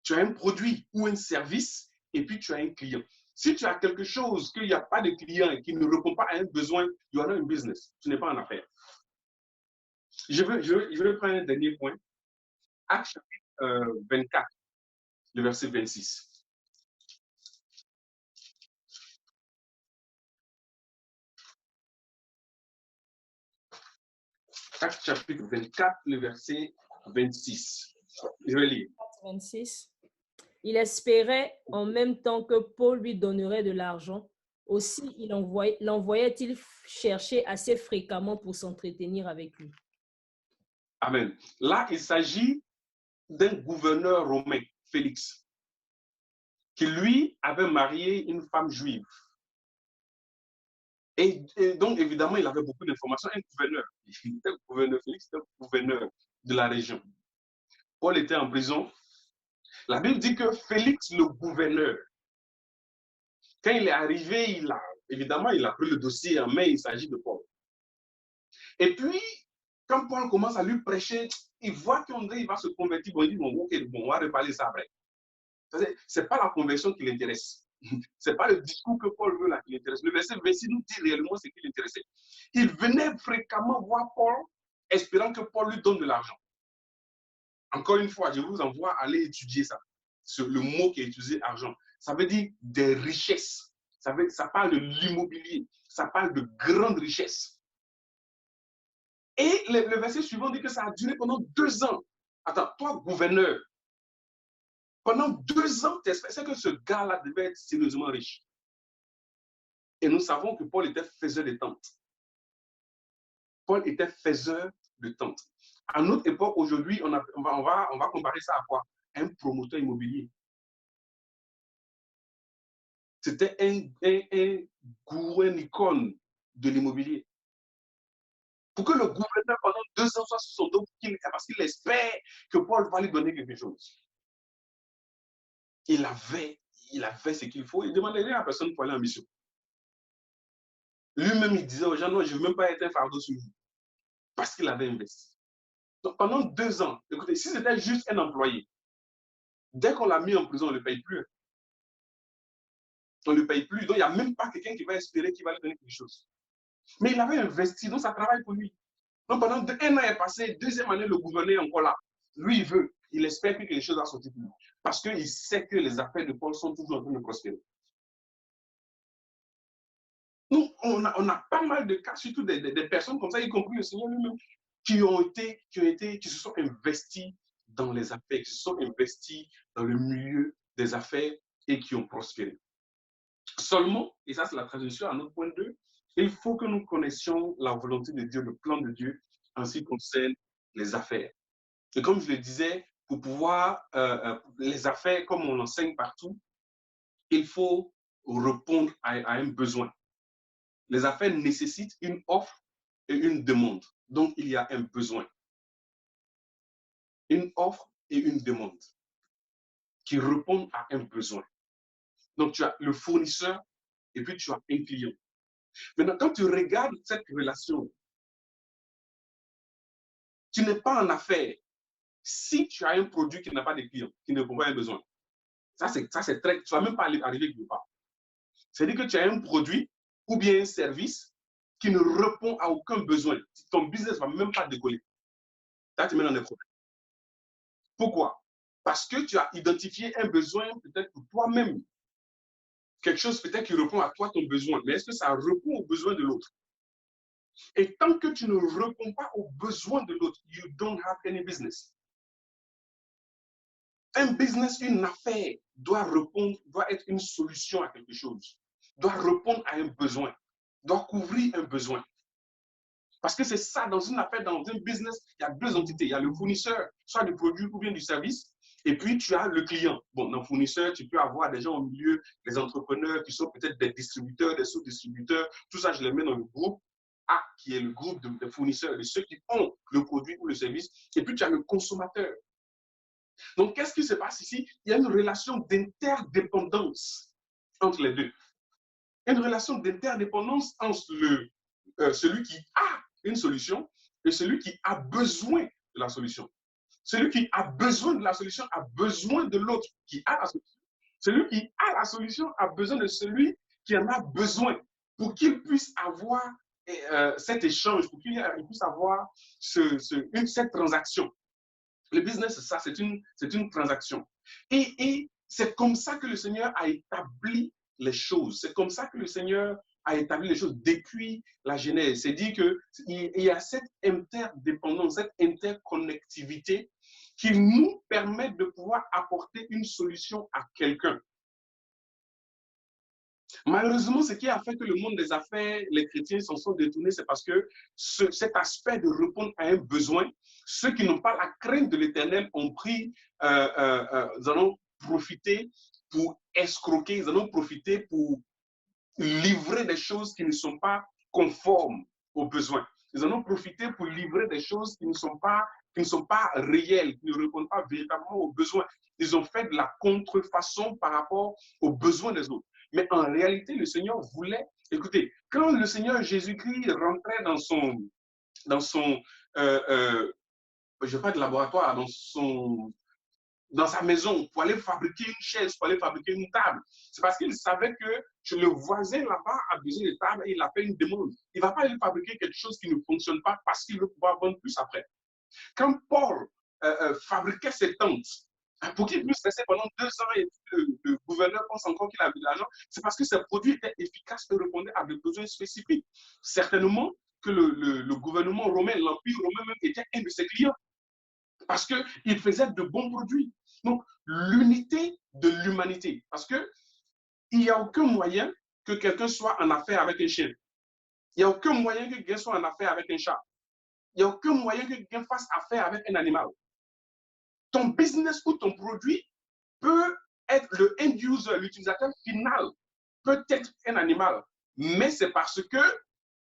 Speaker 1: Tu as un produit ou un service et puis tu as un client. Si tu as quelque chose qu'il n'y a pas de client et qui ne répond pas à un besoin, you are not in business. Tu n'es pas en affaires. Je veux prendre un dernier point. Acte chapitre 24, le verset 26. Acte chapitre 24, le verset 26. Je vais lire.
Speaker 2: 26. Il espérait en même temps que Paul lui donnerait de l'argent. Aussi, l'envoyait-il chercher assez fréquemment pour s'entretenir avec lui.
Speaker 1: Amen. Là, il s'agit d'un gouverneur romain, Félix, qui lui avait marié une femme juive. Et donc, évidemment, il avait beaucoup d'informations. Un gouverneur, Félix était gouverneur de la région. Paul était en prison. La Bible dit que Félix, le gouverneur, quand il est arrivé, évidemment, il a pris le dossier en main, il s'agit de Paul. Et puis, quand Paul commence à lui prêcher, il voit qu'André va se convertir. Bon, il dit, bon, ok, bon, on va reparler ça après. Ce n'est pas la conversion qui l'intéresse. Ce n'est pas le discours que Paul veut là qui l'intéresse. Le verset 26 nous dit réellement ce qui l'intéressait. Il venait fréquemment voir Paul, espérant que Paul lui donne de l'argent. Encore une fois, je vous envoie à aller étudier ça. Le mot qui est utilisé, argent. Ça veut dire des richesses. Ça parle de l'immobilier. Ça parle de grandes richesses. Et le verset suivant dit que ça a duré pendant 2 ans. Attends, toi, gouverneur, pendant 2 ans, tu espères que ce gars-là devait être sérieusement riche. Et nous savons que Paul était faiseur de tentes. Paul était faiseur de tentes. À notre époque, aujourd'hui, on va comparer ça à quoi? Un promoteur immobilier. C'était un gourou, une icône de l'immobilier. Pour que le gouverneur, pendant 2 ans, soit sur son dos, parce qu'il espère que Paul va lui donner quelque chose. Il avait ce qu'il faut. Il ne demandait rien à personne pour aller en mission. Lui-même, il disait aux gens, non, je ne veux même pas être un fardeau sur vous. Parce qu'il avait investi. Donc, pendant 2 ans, écoutez, si c'était juste un employé, dès qu'on l'a mis en prison, on ne le paye plus. On ne le paye plus. Donc, il n'y a même pas quelqu'un qui va espérer qu'il va lui donner quelque chose. Mais il avait investi, donc ça travaille pour lui. Donc, pendant 1 an est passé, 2e année, le gouverneur est encore là. Lui, il veut, il espère que quelque chose va sortir pour lui. Parce qu'il sait que les affaires de Paul sont toujours en train de prospérer. Nous, on a pas mal de cas, surtout des personnes comme ça, y compris le Seigneur lui-même, qui se sont investis dans les affaires, qui se sont investis dans le milieu des affaires et qui ont prospéré. Seulement, et ça c'est la traduction à notre point 2, il faut que nous connaissions la volonté de Dieu, le plan de Dieu en ce qui concerne les affaires. Et comme je le disais, pour pouvoir, les affaires, comme on enseigne partout, il faut répondre à un besoin. Les affaires nécessitent une offre et une demande. Donc, il y a un besoin. Une offre et une demande qui répondent à un besoin. Donc, tu as le fournisseur et puis tu as un client. Maintenant, quand tu regardes cette relation, tu n'es pas en affaires si tu as un produit qui n'a pas de clients, qui ne répond pas à un besoin. Ça, c'est très... Tu ne vas même pas arriver quelque part. C'est-à-dire que tu as un produit ou bien un service qui ne répond à aucun besoin. Ton business ne va même pas décoller. Là, tu mets dans des problèmes. Pourquoi? Parce que tu as identifié un besoin peut-être pour toi-même. Quelque chose peut-être qui répond à toi, ton besoin. Mais est-ce que ça répond aux besoins de l'autre? Et tant que tu ne réponds pas aux besoins de l'autre, you don't have any business. Un business, une affaire doit répondre, doit être une solution à quelque chose, doit répondre à un besoin, doit couvrir un besoin. Parce que c'est ça, dans une affaire, dans un business, il y a deux entités. Il y a le fournisseur, soit du produit ou bien du service, et puis tu as le client. Bon, dans le fournisseur, tu peux avoir des gens au milieu, des entrepreneurs qui sont peut-être des distributeurs, des sous-distributeurs. Tout ça, je les mets dans le groupe A, qui est le groupe de fournisseurs, de ceux qui ont le produit ou le service. Et puis tu as le consommateur. Donc, qu'est-ce qui se passe ici? Il y a une relation d'interdépendance entre les deux. Une relation d'interdépendance entre celui qui a une solution et celui qui a besoin de la solution. Celui qui a besoin de la solution a besoin de l'autre qui a la solution. Celui qui a la solution a besoin de celui qui en a besoin pour qu'il puisse avoir cet échange, pour qu'il puisse avoir cette transaction. Le business, c'est ça, c'est une transaction. Et c'est comme ça que le Seigneur a établi les choses. C'est comme ça que le Seigneur a établi les choses depuis la Genèse. C'est dit qu'il y a cette interdépendance, cette interconnectivité qui nous permet de pouvoir apporter une solution à quelqu'un. Malheureusement, ce qui a fait que le monde des affaires, les chrétiens s'en sont détournés, c'est parce que cet aspect de répondre à un besoin, ceux qui n'ont pas la crainte de l'Éternel ont pris, ils en ont profité pour escroquer, ils en ont profité pour livrer des choses qui ne sont pas conformes aux besoins. Ils en ont profité pour livrer des choses qui ne sont pas réelles, qui ne répondent pas véritablement aux besoins. Ils ont fait de la contrefaçon par rapport aux besoins des autres. Mais en réalité, le Seigneur voulait, écoutez, quand le Seigneur Jésus-Christ rentrait dans son je ne sais pas de laboratoire, dans sa maison pour aller fabriquer une chaise, pour aller fabriquer une table, c'est parce qu'il savait que le voisin là-bas a besoin de table et il a fait une demande. Il ne va pas aller fabriquer quelque chose qui ne fonctionne pas parce qu'il veut pouvoir vendre plus après. Quand Paul fabriquait ses tentes, pour qu'il puisse rester pendant 2 ans et le gouverneur pense encore qu'il avait de l'argent, c'est parce que ses produits étaient efficaces et répondaient à des besoins spécifiques. Certainement que le gouvernement romain, l'Empire romain même était un de ses clients parce qu'il faisait de bons produits. Donc, l'unité de l'humanité, parce qu'il n'y a aucun moyen que quelqu'un soit en affaire avec un chien. Il n'y a aucun moyen que quelqu'un soit en affaire avec un chat. Il n'y a aucun moyen que quelqu'un fasse affaire avec un animal. Ton business ou ton produit peut être le end user, l'utilisateur final, peut être un animal, mais c'est parce qu'il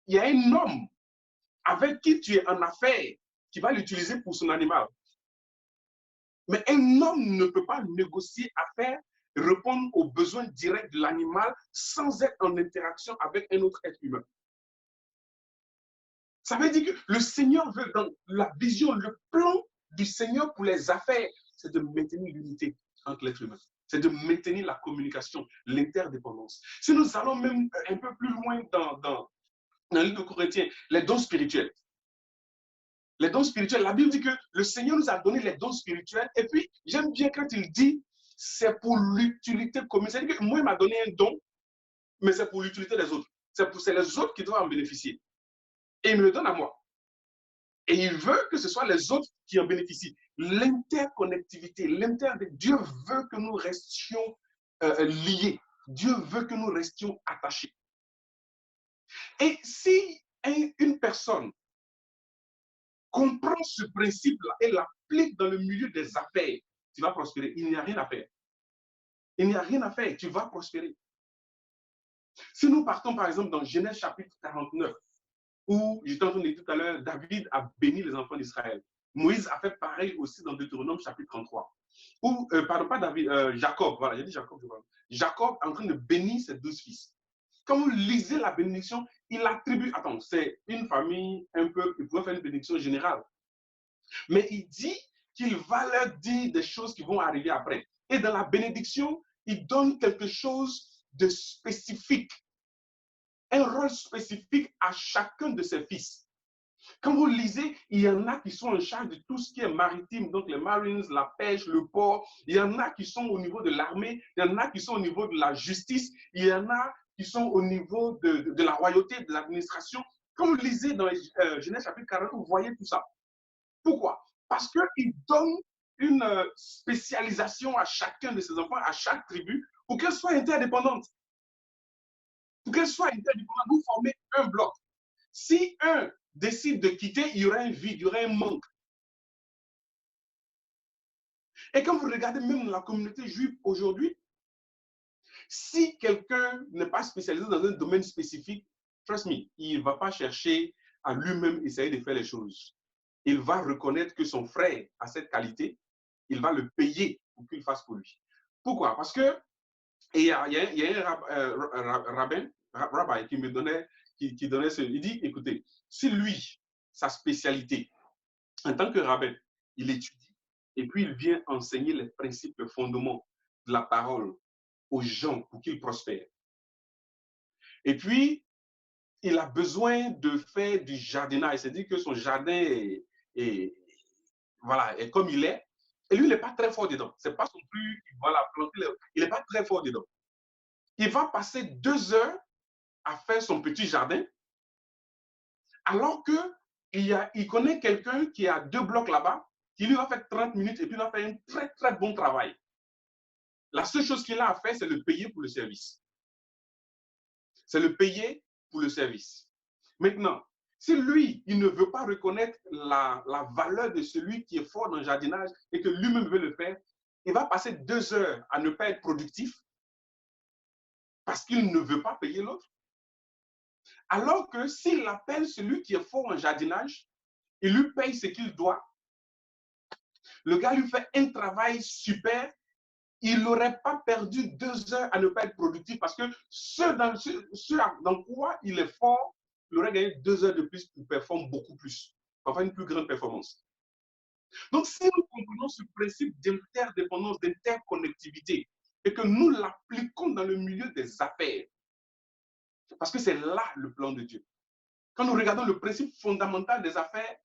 Speaker 1: y a un homme avec qui tu es en affaire qui va l'utiliser pour son animal. Mais un homme ne peut pas négocier, affaire, répondre aux besoins directs de l'animal sans être en interaction avec un autre être humain. Ça veut dire que le Seigneur veut, dans la vision, le plan du Seigneur pour les affaires, c'est de maintenir l'unité entre l'être humain. C'est de maintenir la communication, l'interdépendance. Si nous allons même un peu plus loin dans le livre de Corinthiens, les dons spirituels. Les dons spirituels, la Bible dit que le Seigneur nous a donné les dons spirituels. Et puis, j'aime bien quand il dit, c'est pour l'utilité commune. C'est-à-dire que moi, il m'a donné un don, mais c'est pour l'utilité des autres. C'est les autres qui doivent en bénéficier. Et il me le donne à moi. Et il veut que ce soit les autres qui en bénéficient. L'interconnectivité, Dieu veut que nous restions liés. Dieu veut que nous restions attachés. Et si une personne comprend ce principe-là et l'applique dans le milieu des affaires, tu vas prospérer. Il n'y a rien à faire. Il n'y a rien à faire. Tu vas prospérer. Si nous partons, par exemple, dans Genèse chapitre 49, où, j'étais en train de dire tout à l'heure, David a béni les enfants d'Israël. Moïse a fait pareil aussi dans Deutéronome chapitre 33. Où, pardon, pas David, Jacob, voilà, j'ai dit Jacob, Jacob est en train de bénir ses 12 fils. Quand vous lisez la bénédiction, il attribue, attends, c'est une famille, un peuple, il pourrait faire une bénédiction générale. Mais il dit qu'il va leur dire des choses qui vont arriver après. Et dans la bénédiction, il donne quelque chose de spécifique, un rôle spécifique à chacun de ses fils. Quand vous lisez, il y en a qui sont en charge de tout ce qui est maritime, donc les Marines, la pêche, le port. Il y en a qui sont au niveau de l'armée, il y en a qui sont au niveau de la justice, il y en a qui sont au niveau de la royauté, de l'administration. Quand vous lisez dans Genèse chapitre 40, vous voyez tout ça. Pourquoi? Parce qu'il donne une spécialisation à chacun de ses enfants, à chaque tribu, pour qu'elle soit interdépendante. Pour qu'elle soit interdépendante, vous formez un bloc. Si un décide de quitter, il y aura un vide, il y aura un manque. Et quand vous regardez même la communauté juive aujourd'hui, si quelqu'un n'est pas spécialisé dans un domaine spécifique, trust me, il ne va pas chercher à lui-même essayer de faire les choses. Il va reconnaître que son frère a cette qualité, il va le payer pour qu'il fasse pour lui. Pourquoi? Parce que il y a un rabbin qui me donnait, qui donnait ce, il dit, écoutez, si lui, sa spécialité, en tant que rabbin, il étudie et puis il vient enseigner les principes, les fondements de la parole aux gens pour qu'ils prospèrent. Et puis, il a besoin de faire du jardinage, c'est-à-dire que son jardin voilà, est comme il est. Et lui, il n'est pas très fort dedans. C'est pas son plus, voilà, il n'est pas très fort dedans. Il va passer 2 heures à faire son petit jardin, alors qu'il connaît quelqu'un qui a 2 blocs là-bas, qui lui va faire 30 minutes et puis il va faire un très, très bon travail. La seule chose qu'il a à faire, c'est le payer pour le service. C'est le payer pour le service. Maintenant, si lui, il ne veut pas reconnaître la valeur de celui qui est fort dans le jardinage et que lui-même veut le faire, il va passer 2 heures à ne pas être productif parce qu'il ne veut pas payer l'autre. Alors que s'il appelle celui qui est fort en jardinage, il lui paye ce qu'il doit, le gars lui fait un travail super, il n'aurait pas perdu 2 heures à ne pas être productif parce que ce dans quoi il est fort, il aurait gagné 2 heures de plus pour performer beaucoup plus, pour avoir une plus grande performance. Donc, si nous comprenons ce principe d'interdépendance, d'interconnectivité, et que nous l'appliquons dans le milieu des affaires, parce que c'est là le plan de Dieu. Quand nous regardons le principe fondamental des affaires,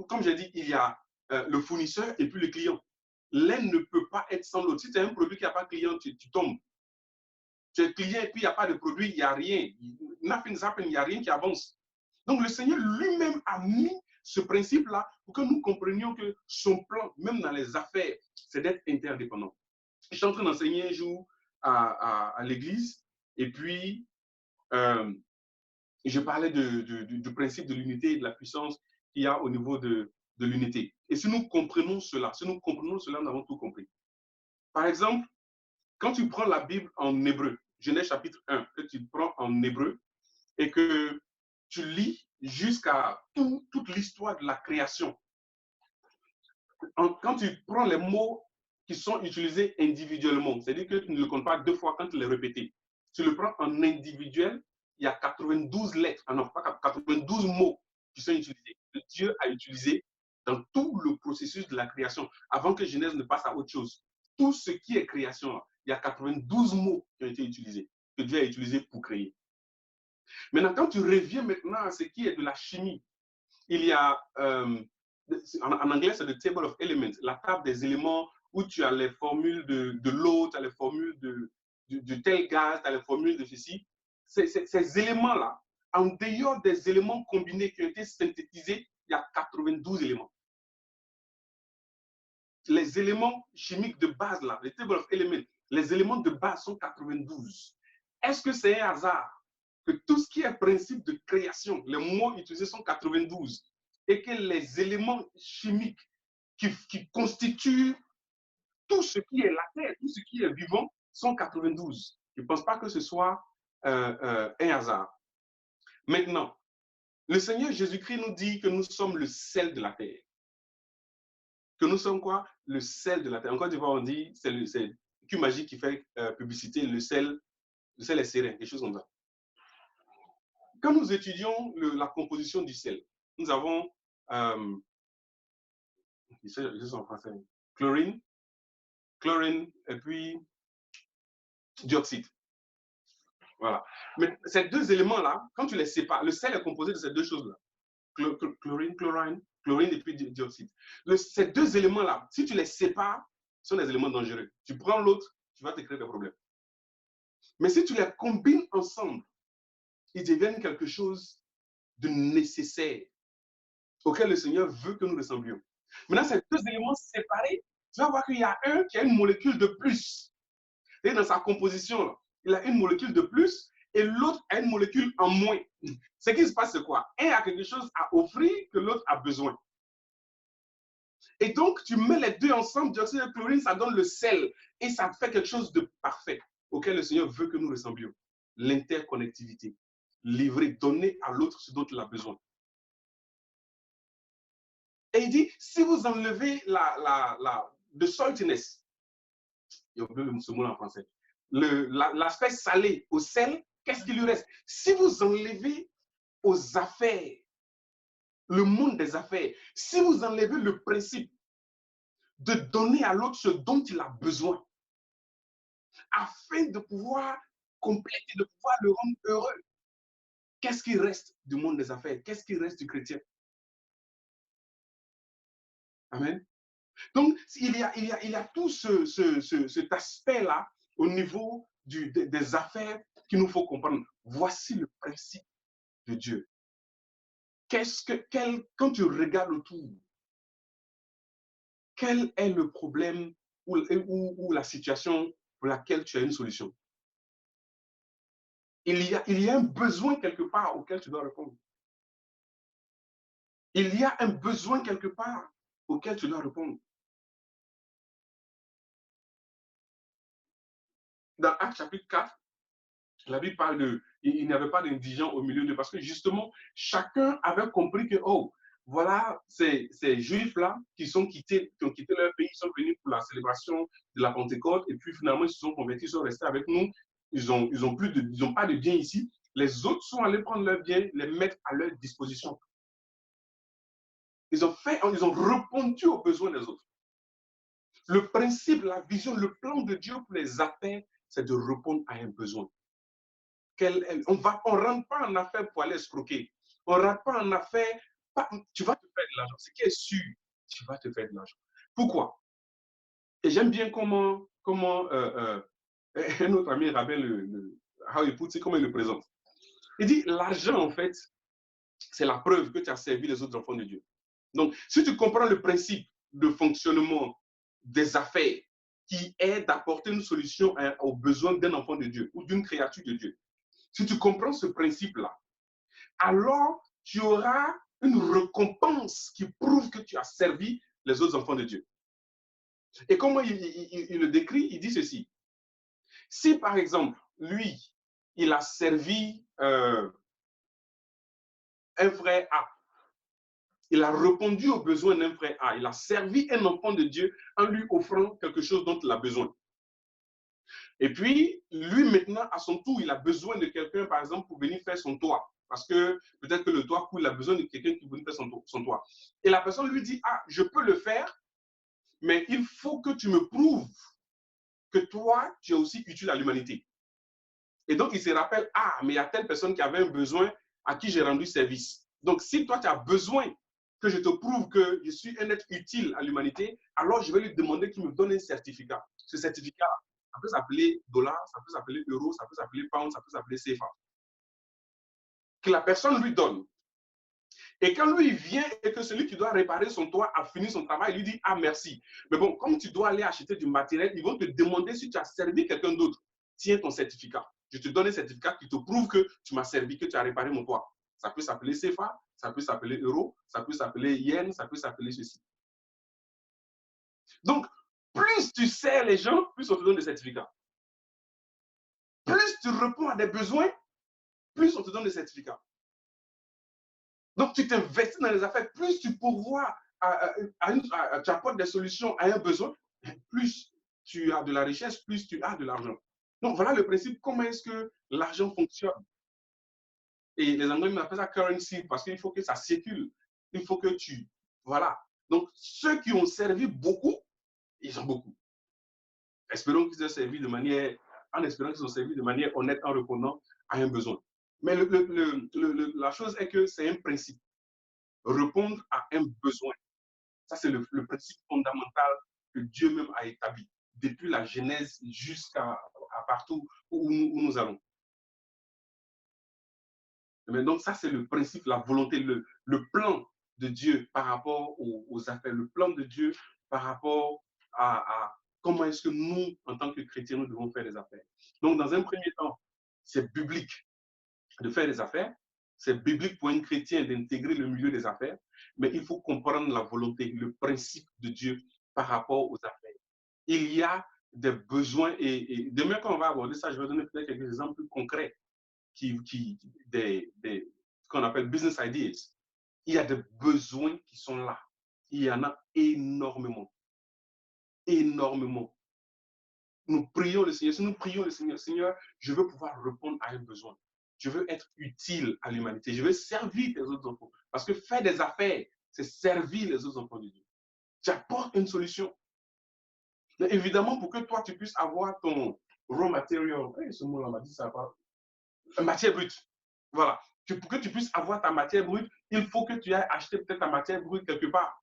Speaker 1: comme j'ai dit, il y a le fournisseur et puis le client. L'un ne peut pas être sans l'autre. Si tu as un produit qui n'a pas de client, tu tombes. Tu es client et puis il n'y a pas de produit, il n'y a rien. Nothing's happening, il n'y a rien qui avance. Donc le Seigneur lui-même a mis ce principe-là pour que nous comprenions que son plan, même dans les affaires, c'est d'être interdépendant. Je suis en train d'enseigner un jour à l'église et puis je parlais du principe de l'unité et de la puissance qu'il y a au niveau de l'unité. Et si nous comprenons cela, nous avons tout compris. Par exemple, quand tu prends la Bible en hébreu, Genèse chapitre 1, que tu prends en hébreu et que tu lis jusqu'à toute l'histoire de la création, quand tu prends les mots qui sont utilisés individuellement, c'est-à-dire que tu ne le comptes pas 2 fois quand tu les répètes, tu le prends en individuel, il y a 92 lettres, non, pas 92 mots qui sont utilisés, que Dieu a utilisé dans tout le processus de la création, avant que Genèse ne passe à autre chose. Tout ce qui est création, il y a 92 mots qui ont été utilisés, que Dieu a utilisés pour créer. Maintenant, quand tu reviens maintenant à ce qui est de la chimie, il y a, en anglais, c'est the table of elements, la table des éléments où tu as les formules de l'eau, tu as les formules de tel gaz, tu as les formules de ceci. Ces éléments-là, en dehors des éléments combinés qui ont été synthétisés, il y a 92 éléments. Les éléments chimiques de base, là, les table of elements, les éléments de base sont 92. Est-ce que c'est un hasard que tout ce qui est principe de création, les mots utilisés sont 92 et que les éléments chimiques qui constituent tout ce qui est la Terre, tout ce qui est vivant, sont 92. Je ne pense pas que ce soit un hasard. Maintenant, le Seigneur Jésus-Christ nous dit que nous sommes le sel de la terre. Que nous sommes quoi? Le sel de la terre. En Côte d'Ivoire, on dit, c'est Q Magique qui fait publicité, le sel est serein, quelque chose comme ça. quand nous étudions la composition du sel, nous avons, je sais en français, chlorine, et puis dioxyde. Voilà. Mais ces deux éléments-là, quand tu les sépares, le sel est composé de ces deux choses-là. Chlorine et puis dioxyde. Ces deux éléments-là, si tu les sépares, sont des éléments dangereux. Tu prends l'autre, tu vas te créer des problèmes. Mais si tu les combines ensemble, ils deviennent quelque chose de nécessaire auquel le Seigneur veut que nous ressemblions. Maintenant, ces deux éléments séparés, tu vas voir qu'il y a un qui a une molécule de plus. Et dans sa composition, là, il a une molécule de plus et l'autre a une molécule en moins. Ce qui se passe, c'est quoi? Un a quelque chose à offrir que l'autre a besoin. Et donc, tu mets les deux ensemble, dioxyde de chlorine, ça donne le sel et ça fait quelque chose de parfait auquel le Seigneur veut que nous ressemblions. L'interconnectivité. Livrer, donner à l'autre ce dont il a besoin. Et il dit, si vous enlevez the saltiness, il y a oublié ce mot en français, l'aspect salé au sel, qu'est-ce qui lui reste? Si vous enlevez aux affaires, le monde des affaires, si vous enlevez le principe de donner à l'autre ce dont il a besoin, afin de pouvoir compléter, de pouvoir le rendre heureux, qu'est-ce qui reste du monde des affaires? Qu'est-ce qui reste du chrétien? Amen. Donc, il y a tout cet aspect-là au niveau des affaires qu'il nous faut comprendre. Voici le principe de Dieu. Quand tu regardes autour, quel est le problème ou la situation pour laquelle tu as une solution? Il y a un besoin quelque part auquel tu dois répondre. Il y a un besoin quelque part auquel tu dois répondre. Dans Actes chapitre 4, la Bible parle il n'y avait pas d'indigents au milieu d'eux parce que justement, chacun avait compris que, oh, voilà, ces Juifs-là qui ont quitté leur pays, ils sont venus pour la célébration de la Pentecôte et puis finalement, ils se sont convertis, ils sont restés avec nous. Ils n'ont pas de biens ici. Les autres sont allés prendre leurs biens, les mettre à leur disposition. Ils ont répondu aux besoins des autres. Le principe, la vision, le plan de Dieu pour les affaires, c'est de répondre à un besoin. On ne rentre pas en affaire pour aller escroquer. On ne rentre pas en affaire. Tu vas te faire de l'argent. Ce qui est sûr, tu vas te faire de l'argent. Pourquoi? Et j'aime bien comment un autre ami rappelle how he puts it, comment il le présente. Il dit, l'argent, en fait, c'est la preuve que tu as servi les autres enfants de Dieu. Donc, si tu comprends le principe de fonctionnement des affaires qui est d'apporter une solution aux besoins d'un enfant de Dieu ou d'une créature de Dieu, si tu comprends ce principe-là, alors tu auras une récompense qui prouve que tu as servi les autres enfants de Dieu. Et comment il le décrit? Il dit ceci. Si, par exemple, lui, il a servi un frère A, il a répondu aux besoins d'un frère A, il a servi un enfant de Dieu en lui offrant quelque chose dont il a besoin. Et puis, lui, maintenant, à son tour, il a besoin de quelqu'un, par exemple, pour venir faire son toit. Parce que peut-être que le toit coule, il a besoin de quelqu'un qui vienne faire son toit. Et la personne lui dit, ah, je peux le faire, mais il faut que tu me prouves que toi, tu es aussi utile à l'humanité. Et donc, il se rappelle, ah, mais il y a telle personne qui avait un besoin à qui j'ai rendu service. Donc, si toi, tu as besoin que je te prouve que je suis un être utile à l'humanité, alors je vais lui demander qu'il me donne un certificat. Ce certificat, ça peut s'appeler dollar, ça peut s'appeler euro, ça peut s'appeler pound, ça peut s'appeler CFA. Que la personne lui donne. Et quand lui vient et que celui qui doit réparer son toit a fini son travail, il lui dit, ah merci. Mais bon, comme tu dois aller acheter du matériel, ils vont te demander si tu as servi quelqu'un d'autre. Tiens ton certificat. Je te donne un certificat qui te prouve que tu m'as servi, que tu as réparé mon toit. Ça peut s'appeler CFA, ça peut s'appeler euro, ça peut s'appeler yen, ça peut s'appeler ceci. Donc, plus tu sers les gens, plus on te donne des certificats. Plus tu réponds à des besoins, plus on te donne des certificats. Donc, tu t'investis dans les affaires, plus tu pourvois, tu apportes des solutions à un besoin, plus tu as de la richesse, plus tu as de l'argent. Donc, voilà le principe, comment est-ce que l'argent fonctionne. Et les Anglais appellent ça currency parce qu'il faut que ça circule. Il faut que tu... Voilà. Donc, ceux qui ont servi beaucoup, ils ont beaucoup. Espérons qu'ils aient servi de manière... En espérant qu'ils ont servi de manière honnête en répondant à un besoin. Mais la chose est que c'est un principe. Répondre à un besoin. Ça, c'est le principe fondamental que Dieu même a établi, depuis la Genèse jusqu'à partout où nous allons. Mais donc, ça, c'est le principe, la volonté, le plan de Dieu par rapport aux affaires, le plan de Dieu par rapport à comment est-ce que nous, en tant que chrétiens, nous devons faire des affaires. Donc, dans un premier temps, c'est biblique de faire des affaires. C'est biblique pour un chrétien d'intégrer le milieu des affaires, mais il faut comprendre la volonté, le principe de Dieu par rapport aux affaires. Il y a des besoins, et demain quand on va aborder ça, je vais donner peut-être quelques exemples concrets qu'on appelle business ideas. Il y a des besoins qui sont là. Il y en a énormément. Énormément. Nous prions le Seigneur. Si nous prions le Seigneur, Seigneur, je veux pouvoir répondre à un besoin. Je veux être utile à l'humanité. Je veux servir les autres enfants. Parce que faire des affaires, c'est servir les autres enfants de Dieu. J'apporte une solution. Mais évidemment, pour que toi, tu puisses avoir ton raw material, ce mot-là m'a dit ça, matière brute. Voilà. Pour que tu puisses avoir ta matière brute, il faut que tu ailles acheter peut-être ta matière brute quelque part.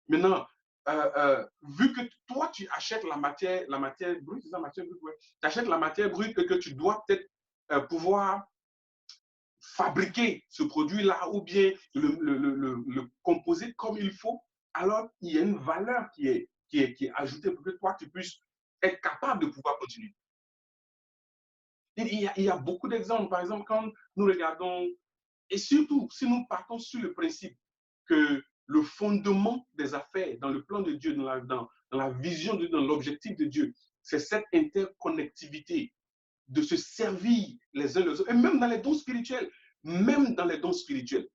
Speaker 1: Maintenant, vu que toi, tu achètes la matière brute, c'est ça, matière brute, ouais. Tu achètes la matière brute et que tu dois peut-être pouvoir fabriquer ce produit-là ou bien le composer comme il faut, alors il y a une valeur qui est ajoutée pour que toi, tu puisses être capable de pouvoir continuer. Il y a beaucoup d'exemples. Par exemple, quand nous regardons, et surtout si nous partons sur le principe que le fondement des affaires dans le plan de Dieu, dans la vision de Dieu, dans l'objectif de Dieu, c'est cette interconnectivité de se servir les uns les autres, et même dans les dons spirituels, même dans les dons spirituels.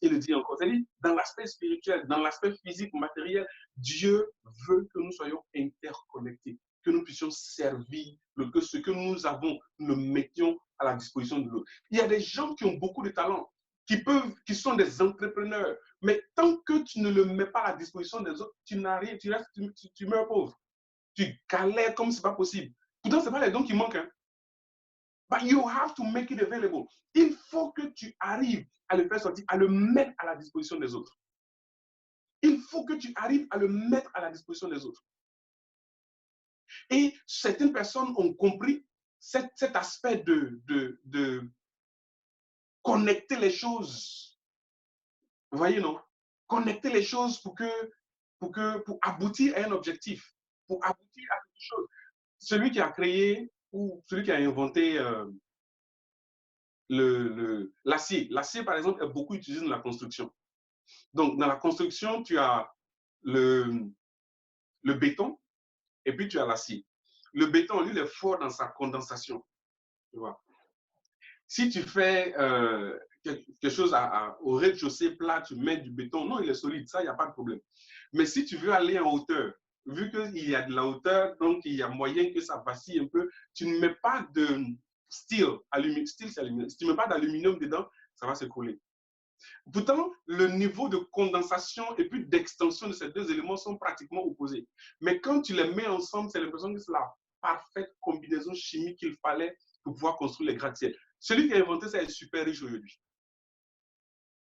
Speaker 1: Il le dit encore, c'est-à-dire dans l'aspect spirituel, dans l'aspect physique, matériel, Dieu veut que nous soyons interconnectés, que nous puissions servir, que ce que nous avons, nous le mettions à la disposition de l'autre. Il y a des gens qui ont beaucoup de talents, qui sont des entrepreneurs, mais tant que tu ne le mets pas à la disposition des autres, tu n'arrives, tu meurs pauvre. Tu galères comme ce n'est pas possible. Pourtant, ce n'est pas les dons qui manquent. Hein. But you have to make it available. Il faut que tu arrives à le faire sortir, à le mettre à la disposition des autres. Il faut que tu arrives à le mettre à la disposition des autres. Et certaines personnes ont compris cet aspect de connecter les choses. Vous voyez, non? Connecter les choses pour aboutir à un objectif, pour aboutir à quelque chose. Celui qui a créé ou celui qui a inventé l'acier. L'acier, par exemple, est beaucoup utilisé dans la construction. Donc, dans la construction, tu as le béton et puis tu as l'acier. Le béton, lui, il est fort dans sa condensation. Tu vois. Si tu fais quelque chose au rez-de-chaussée plat, tu mets du béton, non, il est solide, ça, il n'y a pas de problème. Mais si tu veux aller en hauteur, vu qu'il y a de la hauteur, donc il y a moyen que ça vacille un peu, tu ne mets pas de steel, c'est aluminium. Si tu ne mets pas d'aluminium dedans, ça va se coller. Pourtant, le niveau de condensation et puis d'extension de ces deux éléments sont pratiquement opposés. Mais quand tu les mets ensemble, c'est l'impression que c'est la parfaite combinaison chimique qu'il fallait pour pouvoir construire les gratte-ciels. Celui qui a inventé ça est super riche aujourd'hui.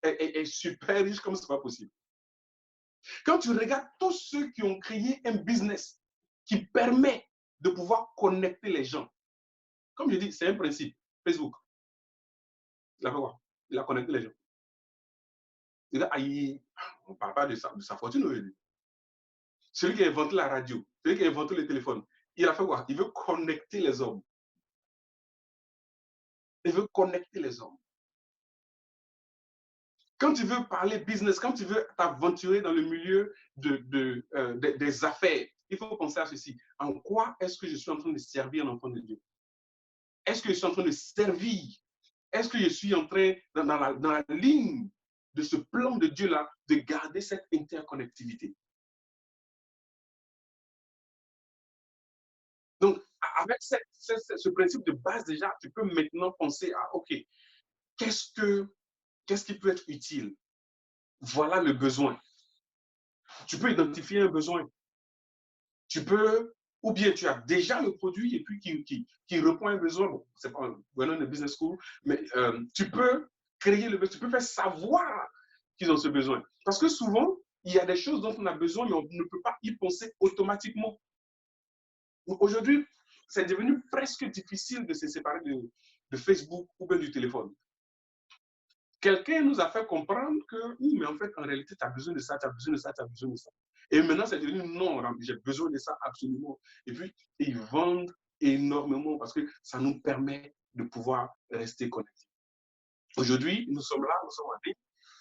Speaker 1: Est super riche comme ce n'est pas possible. Quand tu regardes tous ceux qui ont créé un business qui permet de pouvoir connecter les gens, comme je dis, c'est un principe. Facebook, il a fait quoi? Il a connecté les gens. On ne parle pas de sa fortune aujourd'hui. Celui qui a inventé la radio, celui qui a inventé le téléphone, il a fait quoi? Il veut connecter les hommes. Il veut connecter les hommes. Quand tu veux parler business, quand tu veux t'aventurer dans le milieu des affaires, il faut penser à ceci. En quoi est-ce que je suis en train de servir l'enfant de Dieu? Est-ce que je suis en train de servir? Est-ce que je suis en train, dans la ligne de ce plan de Dieu-là, de garder cette interconnectivité? Donc, avec ce principe de base, déjà, tu peux maintenant penser à, OK, qu'est-ce qui peut être utile? Voilà le besoin. Tu peux identifier un besoin. Tu peux, ou bien tu as déjà le produit et puis qui répond à un besoin. Bon, c'est pas vraiment une business school, mais tu peux créer le besoin, tu peux faire savoir qu'ils ont ce besoin. Parce que souvent, il y a des choses dont on a besoin, mais on ne peut pas y penser automatiquement. Aujourd'hui, c'est devenu presque difficile de se séparer de Facebook ou bien du téléphone. Quelqu'un nous a fait comprendre que, oui, mais en fait, en réalité, tu as besoin de ça, tu as besoin de ça, tu as besoin de ça. Et maintenant, c'est devenu non, j'ai besoin de ça absolument. Et puis, ils vendent énormément parce que ça nous permet de pouvoir rester connectés. Aujourd'hui, nous sommes là, nous sommes en ligne.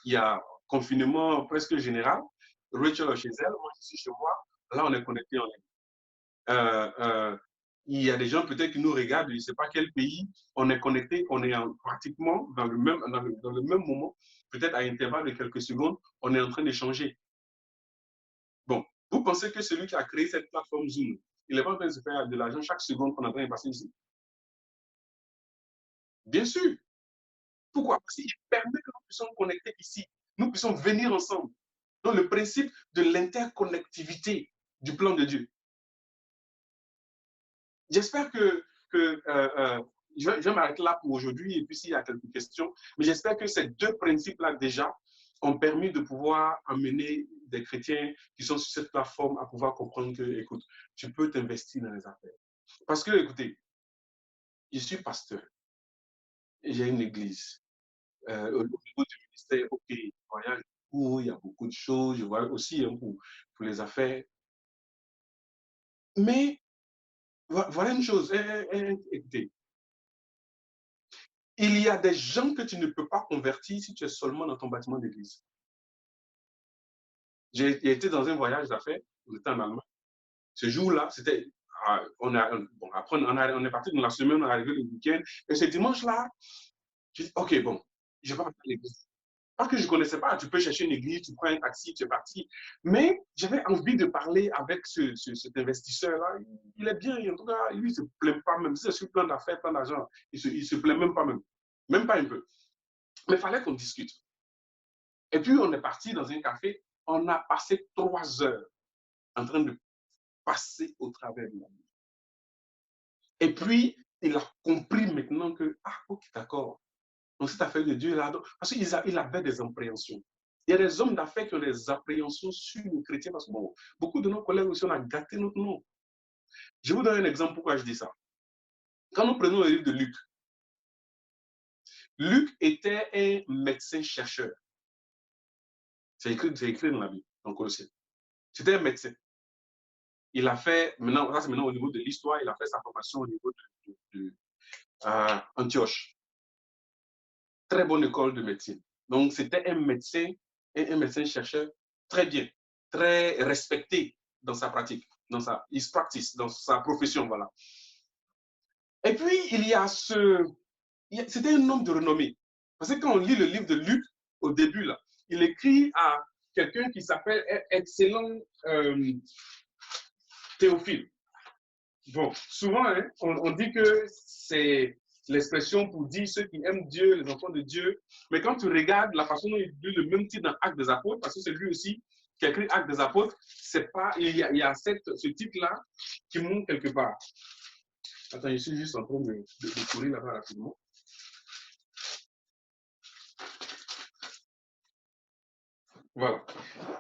Speaker 1: Il y a confinement presque général. Rachel est chez elle, moi je suis chez moi. Là, on est connectés en ligne. Il y a des gens peut-être qui nous regardent, je ne sais pas quel pays, on est connecté, on est pratiquement dans le même moment, peut-être à intervalle de quelques secondes, on est en train d'échanger. Bon, vous pensez que celui qui a créé cette plateforme Zoom, il n'est pas en train de se faire de l'argent chaque seconde qu'on est en train de passer ici? Bien sûr. Pourquoi? Parce qu'il permet que nous puissions connecter ici, nous puissions venir ensemble. Donc le principe de l'interconnectivité du plan de Dieu. J'espère que je vais m'arrêter là pour aujourd'hui et puis s'il y a quelques questions, mais j'espère que ces deux principes-là déjà ont permis de pouvoir amener des chrétiens qui sont sur cette plateforme à pouvoir comprendre que, écoute, tu peux t'investir dans les affaires. Parce que, écoutez, je suis pasteur, j'ai une église. Au niveau du ministère, ok, il y a beaucoup de choses, je vois aussi pour les affaires. Mais voilà une chose, écoutez, il y a des gens que tu ne peux pas convertir si tu es seulement dans ton bâtiment d'église. J'ai été dans un voyage d'affaires, on était en Allemagne. Ce jour-là, c'était, après on est parti dans la semaine, on est arrivé le week-end, et ce dimanche-là, j'ai dit, ok, bon, je vais pas à l'église. Parce que je ne connaissais pas, tu peux chercher une église, tu prends un taxi, tu es parti. Mais j'avais envie de parler avec cet investisseur-là. Il est bien, en tout cas, lui, il ne se plaint pas même. Si c'est sur plein d'affaires, plein d'argent, il ne se plaint même pas même. Même pas un peu. Mais il fallait qu'on discute. Et puis, on est parti dans un café. On a passé 3 heures en train de passer au travers de la vie. Et puis, il a compris maintenant que, ah, ok, d'accord. Donc, cette affaire de Dieu, là, parce qu'il avait des appréhensions. Il y a des hommes d'affaires qui ont des appréhensions sur les chrétiens parce que bon, beaucoup de nos collègues aussi, on a gâté notre nom. Je vous donne un exemple pourquoi je dis ça. Quand nous prenons le livre de Luc, Luc était un médecin-chercheur. C'est écrit dans la Bible, dans Colossiens. C'était un médecin. Il a fait, maintenant, là c'est maintenant au niveau de l'histoire, il a fait sa formation au niveau de Antioche. Très bonne école de médecine. Donc, c'était un médecin-chercheur très bien, très respecté dans sa pratique, dans sa profession, voilà. Et puis, c'était un homme de renommée. Parce que quand on lit le livre de Luc, au début, là, il écrit à quelqu'un qui s'appelle Excellent Théophile. Bon, souvent, hein, on dit que c'est l'expression pour dire ceux qui aiment Dieu, les enfants de Dieu. Mais quand tu regardes la façon dont il dit le même titre dans Actes des Apôtres, parce que c'est lui aussi qui a écrit Actes des Apôtres, c'est pas, il y a ce titre-là qui monte quelque part. Attends, je suis juste en train de courir là-bas rapidement. Voilà.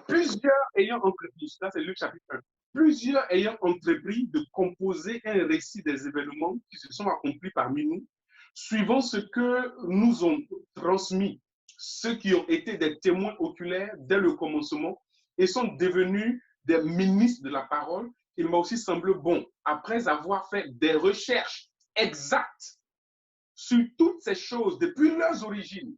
Speaker 1: Plusieurs ayant entrepris, là c'est Luc chapitre 1, plusieurs ayant entrepris de composer un récit des événements qui se sont accomplis parmi nous, suivant ce que nous ont transmis ceux qui ont été des témoins oculaires dès le commencement et sont devenus des ministres de la parole, il m'a aussi semblé bon, après avoir fait des recherches exactes sur toutes ces choses depuis leurs origines,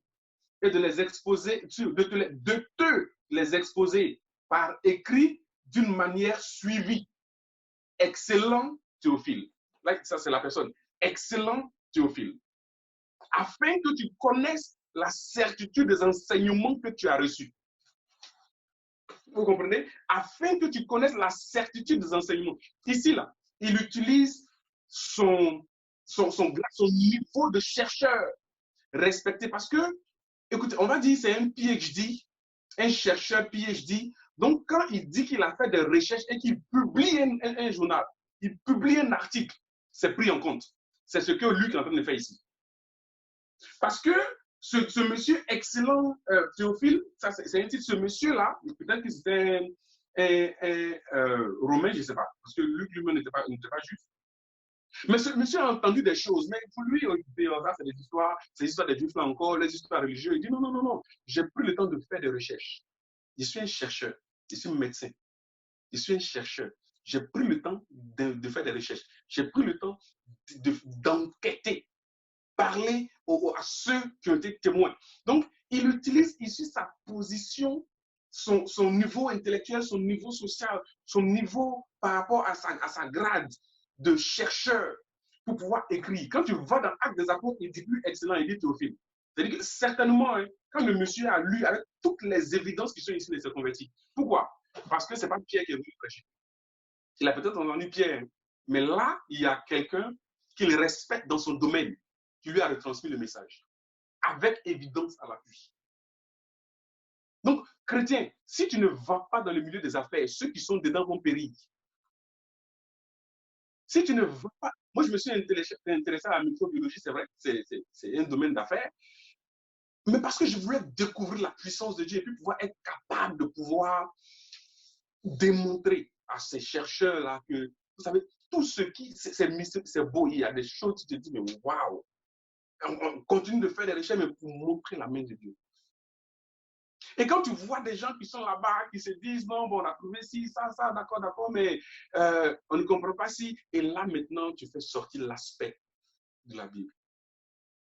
Speaker 1: et de les exposer, de te les exposer par écrit d'une manière suivie. Excellent Théophile. Là, ça, c'est la personne. Excellent Théophile. Afin que tu connaisses la certitude des enseignements que tu as reçus. Vous comprenez? Afin que tu connaisses la certitude des enseignements. Ici, là, il utilise son niveau de chercheur respecté. Parce que, écoutez, on va dire c'est un PhD, un chercheur PhD. Donc, quand il dit qu'il a fait des recherches et qu'il publie un journal, il publie un article, c'est pris en compte. C'est ce que Luc est en train de faire ici. Parce que ce monsieur excellent, Théophile, c'est un titre, ce monsieur-là, peut-être que c'était un Romain, je ne sais pas, parce que Luc lui-même n'était pas juif. Mais ce monsieur a entendu des choses, mais pour lui, c'est des histoires des juifs là encore, les histoires religieuses. Il dit non, non, non, non, j'ai pris le temps de faire des recherches. Je suis un chercheur, je suis médecin, je suis un chercheur. J'ai pris le temps de faire des recherches. J'ai pris le temps d'enquêter, parler à ceux qui ont été témoins. Donc, il utilise ici sa position, son niveau intellectuel, son niveau social, son niveau par rapport à sa grade de chercheur pour pouvoir écrire. Quand tu vas dans Actes des Apôtres, il dit plus excellent, il dit Théophile. C'est-à-dire que certainement, hein, quand le monsieur a lu avec toutes les évidences qui sont ici, il s'est converti. Pourquoi? Parce que ce n'est pas Pierre qui est venu prêcher. Il a peut-être entendu Pierre, mais là, il y a quelqu'un qu'il respecte dans son domaine, qui lui a retransmis le message, avec évidence à l'appui. Donc, chrétien, si tu ne vas pas dans le milieu des affaires, ceux qui sont dedans vont périr. Si tu ne vas pas... Moi, je me suis intéressé à la microbiologie, c'est vrai, c'est un domaine d'affaires, mais parce que je voulais découvrir la puissance de Dieu et puis pouvoir être capable de pouvoir démontrer à ces chercheurs-là que, vous savez, tout ce qui, c'est beau, il y a des choses, tu te dis, mais waouh, on continue de faire des recherches, mais pour montrer la main de Dieu. Et quand tu vois des gens qui sont là-bas, qui se disent, non, bon, on a trouvé ci, ça, d'accord, mais on ne comprend pas si. Et là, maintenant, tu fais sortir l'aspect de la Bible.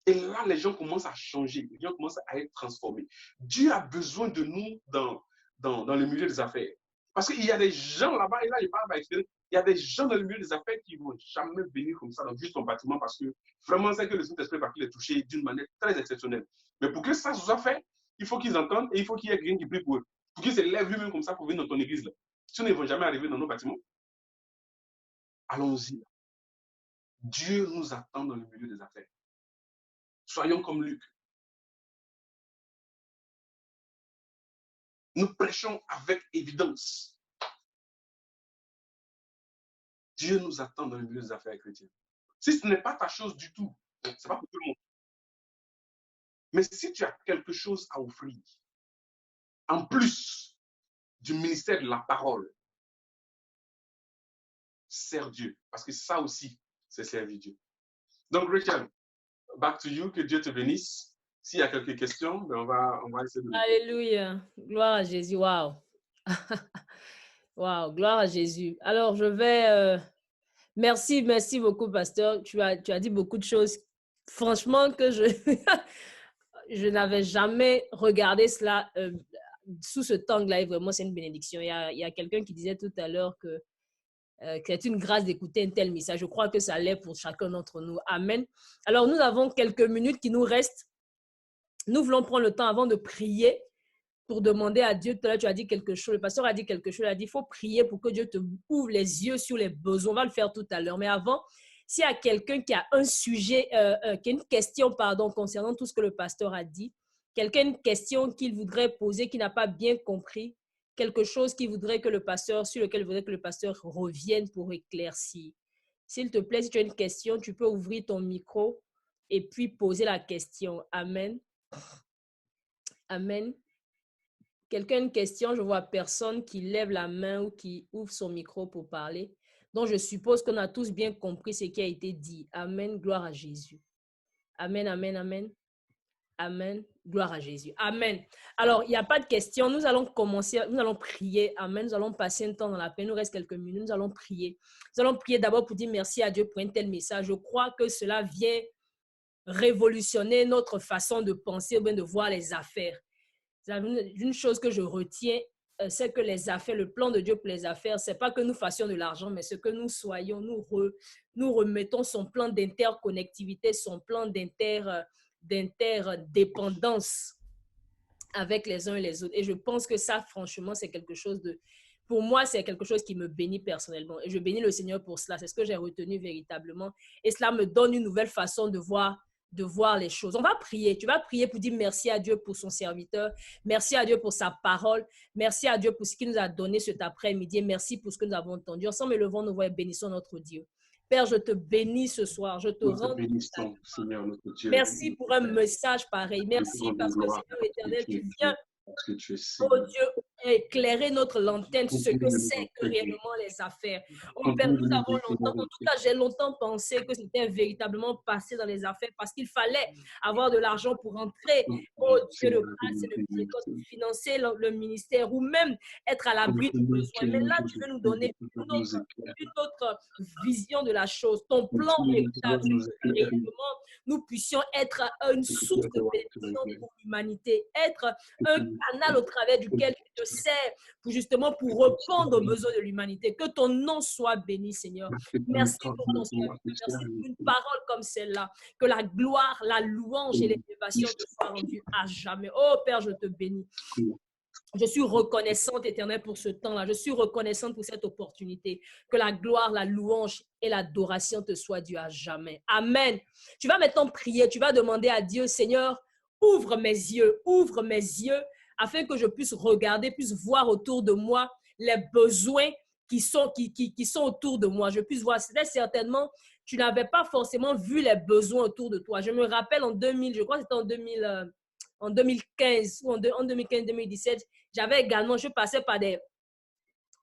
Speaker 1: Et là, les gens commencent à changer, les gens commencent à être transformés. Dieu a besoin de nous dans le milieu des affaires. Parce qu'il y a des gens là-bas, et là, je parle par expérience, il y a des gens dans le milieu des affaires qui ne vont jamais venir comme ça dans juste son bâtiment parce que vraiment, c'est que le Saint-Esprit va les toucher d'une manière très exceptionnelle. Mais pour que ça soit fait, il faut qu'ils entendent et il faut qu'il y ait quelqu'un qui prie pour eux. Pour qu'ils se lèvent lui-même comme ça pour venir dans ton église. Là. Sinon, ils ne vont jamais arriver dans nos bâtiments. Allons-y. Dieu nous attend dans le milieu des affaires. Soyons comme Luc. Nous prêchons avec évidence. Dieu nous attend dans le milieu des affaires chrétiennes. Si ce n'est pas ta chose du tout, ce n'est pas pour tout le monde. Mais si tu as quelque chose à offrir, en plus du ministère de la parole, sers Dieu. Parce que ça aussi, c'est servir Dieu. Donc, Rachel, back to you. Que Dieu te bénisse. S'il y a quelques questions, ben on va essayer de...
Speaker 2: Alléluia. Gloire à Jésus. Waouh. Waouh. Gloire à Jésus. Alors, je vais... Merci beaucoup, pasteur. Tu as dit beaucoup de choses. Franchement, que je n'avais jamais regardé cela sous ce angle-là. Vraiment, c'est une bénédiction. Il y a quelqu'un qui disait tout à l'heure que c'est une grâce d'écouter un tel message. Je crois que ça l'est pour chacun d'entre nous. Amen. Alors, nous avons quelques minutes qui nous restent. Nous voulons prendre le temps avant de prier pour demander à Dieu. Tout à l'heure, tu as dit quelque chose. Le pasteur a dit quelque chose. Il a dit, il faut prier pour que Dieu te ouvre les yeux sur les besoins. On va le faire tout à l'heure. Mais avant, s'il y a quelqu'un qui a un sujet, qui a une question, concernant tout ce que le pasteur a dit, quelqu'un a une question qu'il voudrait poser, qui n'a pas bien compris, quelque chose qu'il voudrait que le pasteur, sur lequel il voudrait que le pasteur revienne pour éclaircir. S'il te plaît, si tu as une question, tu peux ouvrir ton micro et puis poser la question. Amen. Amen. Quelqu'un a une question, je vois personne qui lève la main ou qui ouvre son micro pour parler. Donc, je suppose qu'on a tous bien compris ce qui a été dit. Amen, gloire à Jésus. Amen, amen, amen. Amen, gloire à Jésus. Amen. Alors, il n'y a pas de question. Nous allons commencer, nous allons prier. Amen. Nous allons passer un temps dans la paix. Il nous reste quelques minutes. Nous allons prier. Nous allons prier d'abord pour dire merci à Dieu pour un tel message. Je crois que cela vient révolutionner notre façon de penser ou bien de voir les affaires. Une chose que je retiens, c'est que les affaires, le plan de Dieu pour les affaires, ce n'est pas que nous fassions de l'argent, mais ce que nous soyons, nous remettons son plan d'interconnectivité, son plan d'interdépendance avec les uns et les autres. Et je pense que ça, franchement, c'est quelque chose de pour moi, c'est quelque chose qui me bénit personnellement. Et je bénis le Seigneur pour cela. C'est ce que j'ai retenu véritablement. Et cela me donne une nouvelle façon de voir les choses. On va prier. Tu vas prier pour dire merci à Dieu pour son serviteur. Merci à Dieu pour sa parole. Merci à Dieu pour ce qu'il nous a donné cet après-midi. Merci pour ce que nous avons entendu. Ensemble, élevons nos voix et bénissons notre Dieu. Père, je te bénis ce soir. Je te rends.
Speaker 1: Bénissons, Seigneur, notre Dieu.
Speaker 2: Merci pour un message pareil. Merci parce que, Seigneur éternel, tu viens, oh Dieu, éclairer notre lanterne sur ce que c'est que réellement les affaires. Oh Père, nous avons longtemps, en tout cas, j'ai longtemps pensé que c'était véritablement passé dans les affaires parce qu'il fallait avoir de l'argent pour entrer. Oh Dieu, de grâce et de miséricorde, pour financer le ministère ou même être à l'abri du besoin. Mais là, tu veux nous donner une autre vision de la chose, ton plan véritable, que réellement nous puissions être une source de bénédiction pour l'humanité, être un canal au travers duquel tu te sers pour justement pour répondre aux besoins de l'humanité. Que ton nom soit béni, Seigneur. Merci pour ton service. Merci pour une parole comme celle-là. Que la gloire, la louange et l'élévation te soient rendues à jamais. Oh Père, je te bénis. Je suis reconnaissante, Éternel, pour ce temps-là. Je suis reconnaissante pour cette opportunité. Que la gloire, la louange et l'adoration te soient dues à jamais. Amen. Tu vas maintenant prier. Tu vas demander à Dieu, Seigneur, ouvre mes yeux, afin que je puisse regarder, puisse voir autour de moi les besoins qui sont autour de moi. Je puisse voir, c'était certainement, tu n'avais pas forcément vu les besoins autour de toi. Je me rappelle en 2000, je crois que c'était en 2015 ou en 2015-2017, j'avais également, je passais par des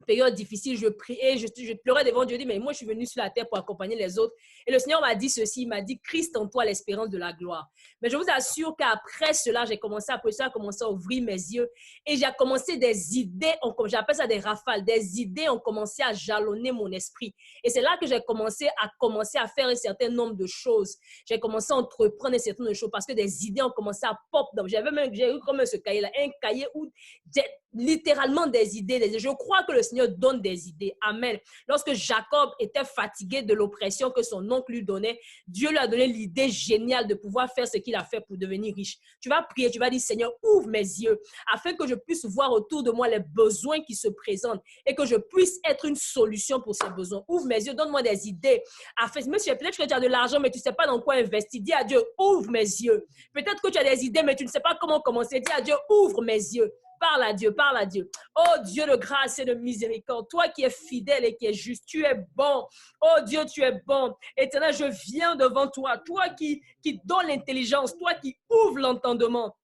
Speaker 2: période difficile, je priais, je pleurais devant Dieu, je dis, mais moi, je suis venu sur la terre pour accompagner les autres. Et le Seigneur m'a dit ceci, il m'a dit, Christ en toi, l'espérance de la gloire. Mais je vous assure qu'après cela, j'ai commencé à prier, j'ai commencé à ouvrir mes yeux et j'ai commencé des idées, j'appelle ça des rafales, des idées ont commencé à jalonner mon esprit. Et c'est là que j'ai commencé à faire un certain nombre de choses. J'ai commencé à entreprendre un certain nombre de choses parce que des idées ont commencé à pop. J'ai eu comme ce cahier-là, un cahier où j'ai littéralement des idées. Je crois que le Seigneur donne des idées. Amen. Lorsque Jacob était fatigué de l'oppression que son oncle lui donnait, Dieu lui a donné l'idée géniale de pouvoir faire ce qu'il a fait pour devenir riche. Tu vas prier, tu vas dire, Seigneur, ouvre mes yeux afin que je puisse voir autour de moi les besoins qui se présentent et que je puisse être une solution pour ces besoins. Ouvre mes yeux, donne-moi des idées. Peut-être que tu as de l'argent, mais tu ne sais pas dans quoi investir. Dis à Dieu, ouvre mes yeux. Peut-être que tu as des idées, mais tu ne sais pas comment commencer. Dis à Dieu, ouvre mes yeux. Parle à Dieu, parle à Dieu. Oh Dieu de grâce et de miséricorde, toi qui es fidèle et qui es juste, tu es bon. Oh Dieu, tu es bon. Éternel, je viens devant toi, toi qui donne l'intelligence, toi qui ouvre l'entendement.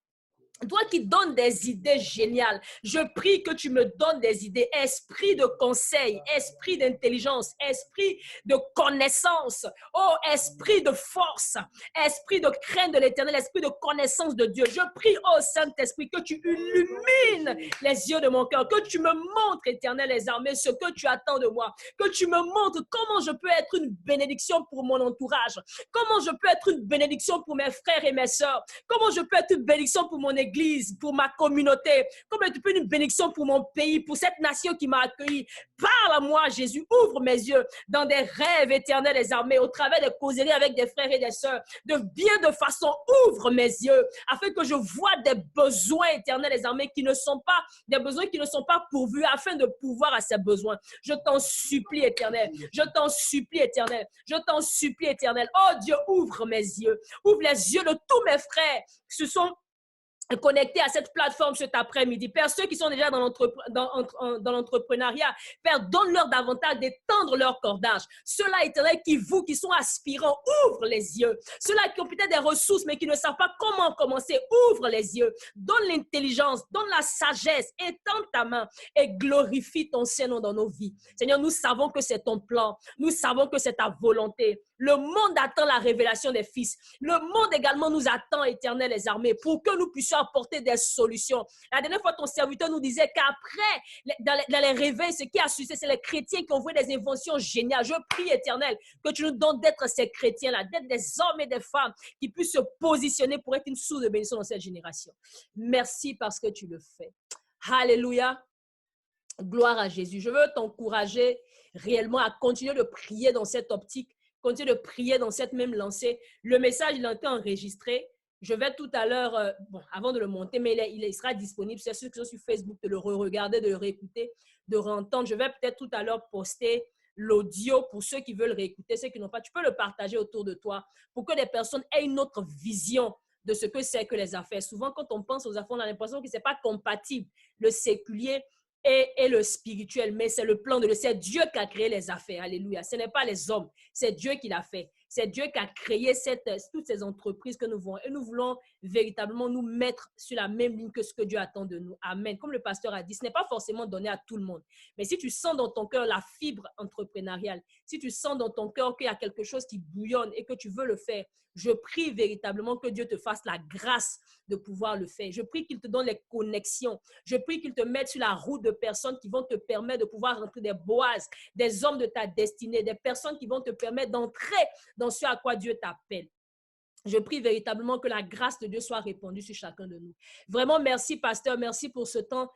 Speaker 2: Toi qui donnes des idées géniales, je prie que tu me donnes des idées, esprit de conseil, esprit d'intelligence, esprit de connaissance, oh esprit de force, esprit de crainte de l'Éternel, esprit de connaissance de Dieu. Je prie, oh Saint-Esprit, que tu illumines les yeux de mon cœur, que tu me montres, Éternel, les armées, ce que tu attends de moi, que tu me montres comment je peux être une bénédiction pour mon entourage, comment je peux être une bénédiction pour mes frères et mes sœurs, comment je peux être une bénédiction pour mon église, pour ma communauté, comme tu peux être une bénédiction pour mon pays, pour cette nation qui m'a accueilli. Parle à moi, Jésus, ouvre mes yeux dans des rêves éternels des armées, au travers des causeries avec des frères et des sœurs, de façon, ouvre mes yeux, afin que je vois des besoins éternels des armées qui ne sont pas, des besoins qui ne sont pas pourvus, afin de pouvoir à ces besoins. Je t'en supplie, Éternel, je t'en supplie, Éternel, je t'en supplie, Éternel. Oh Dieu, ouvre mes yeux, ouvre les yeux de tous mes frères, ce sont connectés à cette plateforme cet après-midi. Père, ceux qui sont déjà dans l'entrepreneuriat, Père, donne-leur davantage d'étendre leur cordage. Ceux-là, Éternel, qui sont aspirants, ouvre les yeux. Ceux-là qui ont peut-être des ressources, mais qui ne savent pas comment commencer, ouvre les yeux. Donne l'intelligence, donne la sagesse, étends ta main et glorifie ton Saint-Nom dans nos vies. Seigneur, nous savons que c'est ton plan. Nous savons que c'est ta volonté. Le monde attend la révélation des fils. Le monde également nous attend, Éternel, les armées, pour que nous puissions apporter des solutions. La dernière fois, ton serviteur nous disait qu'après, dans les réveils, ce qui a suscité, c'est les chrétiens qui ont vu des inventions géniales. Je prie, Éternel, que tu nous donnes d'être ces chrétiens-là, d'être des hommes et des femmes qui puissent se positionner pour être une source de bénédiction dans cette génération. Merci parce que tu le fais. Alléluia. Gloire à Jésus. Je veux t'encourager réellement à continuer de prier dans cette optique, continuer de prier dans cette même lancée. Le message, il a été enregistré. Je vais tout à l'heure, bon, avant de le monter, mais il sera disponible. C'est ceux qui sont sur Facebook de le re-regarder, de le réécouter, de réentendre. Je vais peut-être tout à l'heure poster l'audio pour ceux qui veulent réécouter, ceux qui n'ont pas. Tu peux le partager autour de toi pour que les personnes aient une autre vision de ce que c'est que les affaires. Souvent, quand on pense aux affaires, on a l'impression que ce n'est pas compatible, le séculier et le spirituel, mais c'est le plan de Dieu. C'est Dieu qui a créé les affaires. Alléluia. Ce n'est pas les hommes, c'est Dieu qui l'a fait. C'est Dieu qui a créé toutes ces entreprises que nous voulons. Et nous voulons véritablement nous mettre sur la même ligne que ce que Dieu attend de nous. Amen. Comme le pasteur a dit, ce n'est pas forcément donné à tout le monde. Mais si tu sens dans ton cœur la fibre entrepreneuriale, si tu sens dans ton cœur qu'il y a quelque chose qui bouillonne et que tu veux le faire, je prie véritablement que Dieu te fasse la grâce de pouvoir le faire. Je prie qu'il te donne les connexions. Je prie qu'il te mette sur la route de personnes qui vont te permettre de pouvoir rentrer des Boaz, des hommes de ta destinée, des personnes qui vont te permettre d'entrer dans ce à quoi Dieu t'appelle. Je prie véritablement que la grâce de Dieu soit répandue sur chacun de nous. Vraiment, merci, pasteur. Merci pour ce temps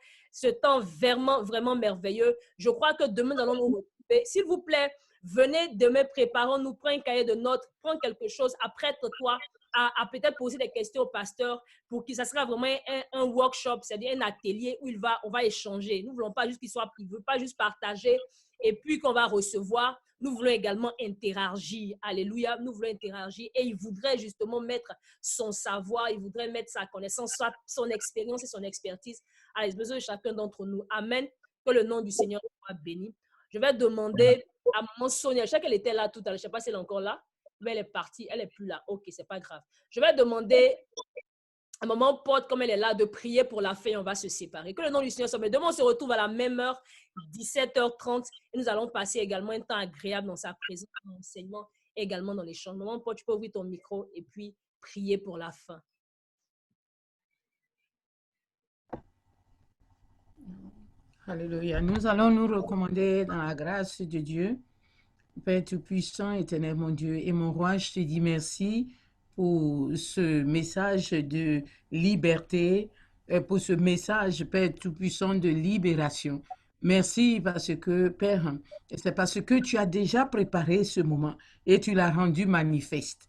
Speaker 2: vraiment, vraiment merveilleux. Je crois que demain, nous allons nous retrouver. S'il vous plaît, venez demain, préparons-nous, prends un cahier de notes, prends quelque chose, apprête-toi à peut-être poser des questions au pasteur pour que ça sera vraiment un workshop, c'est-à-dire un atelier où on va échanger. Nous ne voulons pas juste il ne veut pas juste partager et puis qu'on va recevoir. Nous voulons également interagir. Alléluia. Nous voulons interagir. Et il voudrait justement mettre son savoir, il voudrait mettre sa connaissance, son expérience et son expertise à la disposition de chacun d'entre nous. Amen. Que le nom du Seigneur soit béni. Je vais demander à maman Sonia, je sais qu'elle était là tout à l'heure, je ne sais pas si elle est encore là, mais elle est partie, elle n'est plus là. Ok, ce n'est pas grave. Je vais demander à maman Porte, comme elle est là, de prier pour la fin, on va se séparer. Que le nom du Seigneur soit béni. Demain, on se retrouve à la même heure, 17h30, et nous allons passer également un temps agréable dans sa présence, dans l'enseignement, et également dans l'échange. Maman Porte, tu peux ouvrir ton micro et puis prier pour la fin.
Speaker 3: Alléluia. Nous allons nous recommander dans la grâce de Dieu. Père Tout-Puissant, éternel mon Dieu et mon roi, je te dis merci pour ce message de liberté, pour ce message, Père Tout-Puissant, de libération. Merci parce que, Père, c'est parce que tu as déjà préparé ce moment et tu l'as rendu manifeste.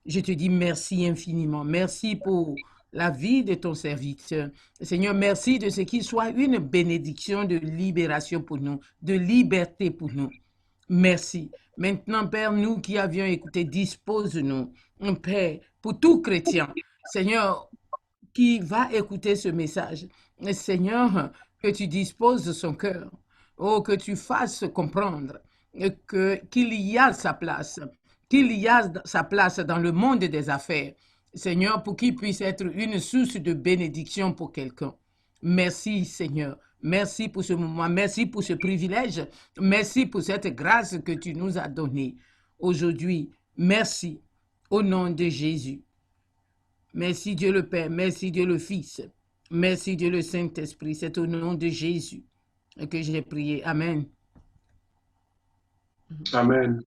Speaker 3: Je te dis merci infiniment. Merci pour la vie de ton serviteur. Seigneur, merci de ce qu'il soit une bénédiction de libération pour nous, de liberté pour nous. Merci. Maintenant, Père, nous qui avions écouté, dispose-nous, Père, pour tout chrétien, Seigneur, qui va écouter ce message. Seigneur, que tu disposes son cœur, oh, que tu fasses comprendre qu'il y a sa place, qu'il y a sa place dans le monde des affaires. Seigneur, pour qu'il puisse être une source de bénédiction pour quelqu'un. Merci, Seigneur. Merci pour ce moment. Merci pour ce privilège. Merci pour cette grâce que tu nous as donnée aujourd'hui. Merci au nom de Jésus. Merci Dieu le Père. Merci Dieu le Fils. Merci Dieu le Saint-Esprit. C'est au nom de Jésus que j'ai prié. Amen.
Speaker 1: Amen.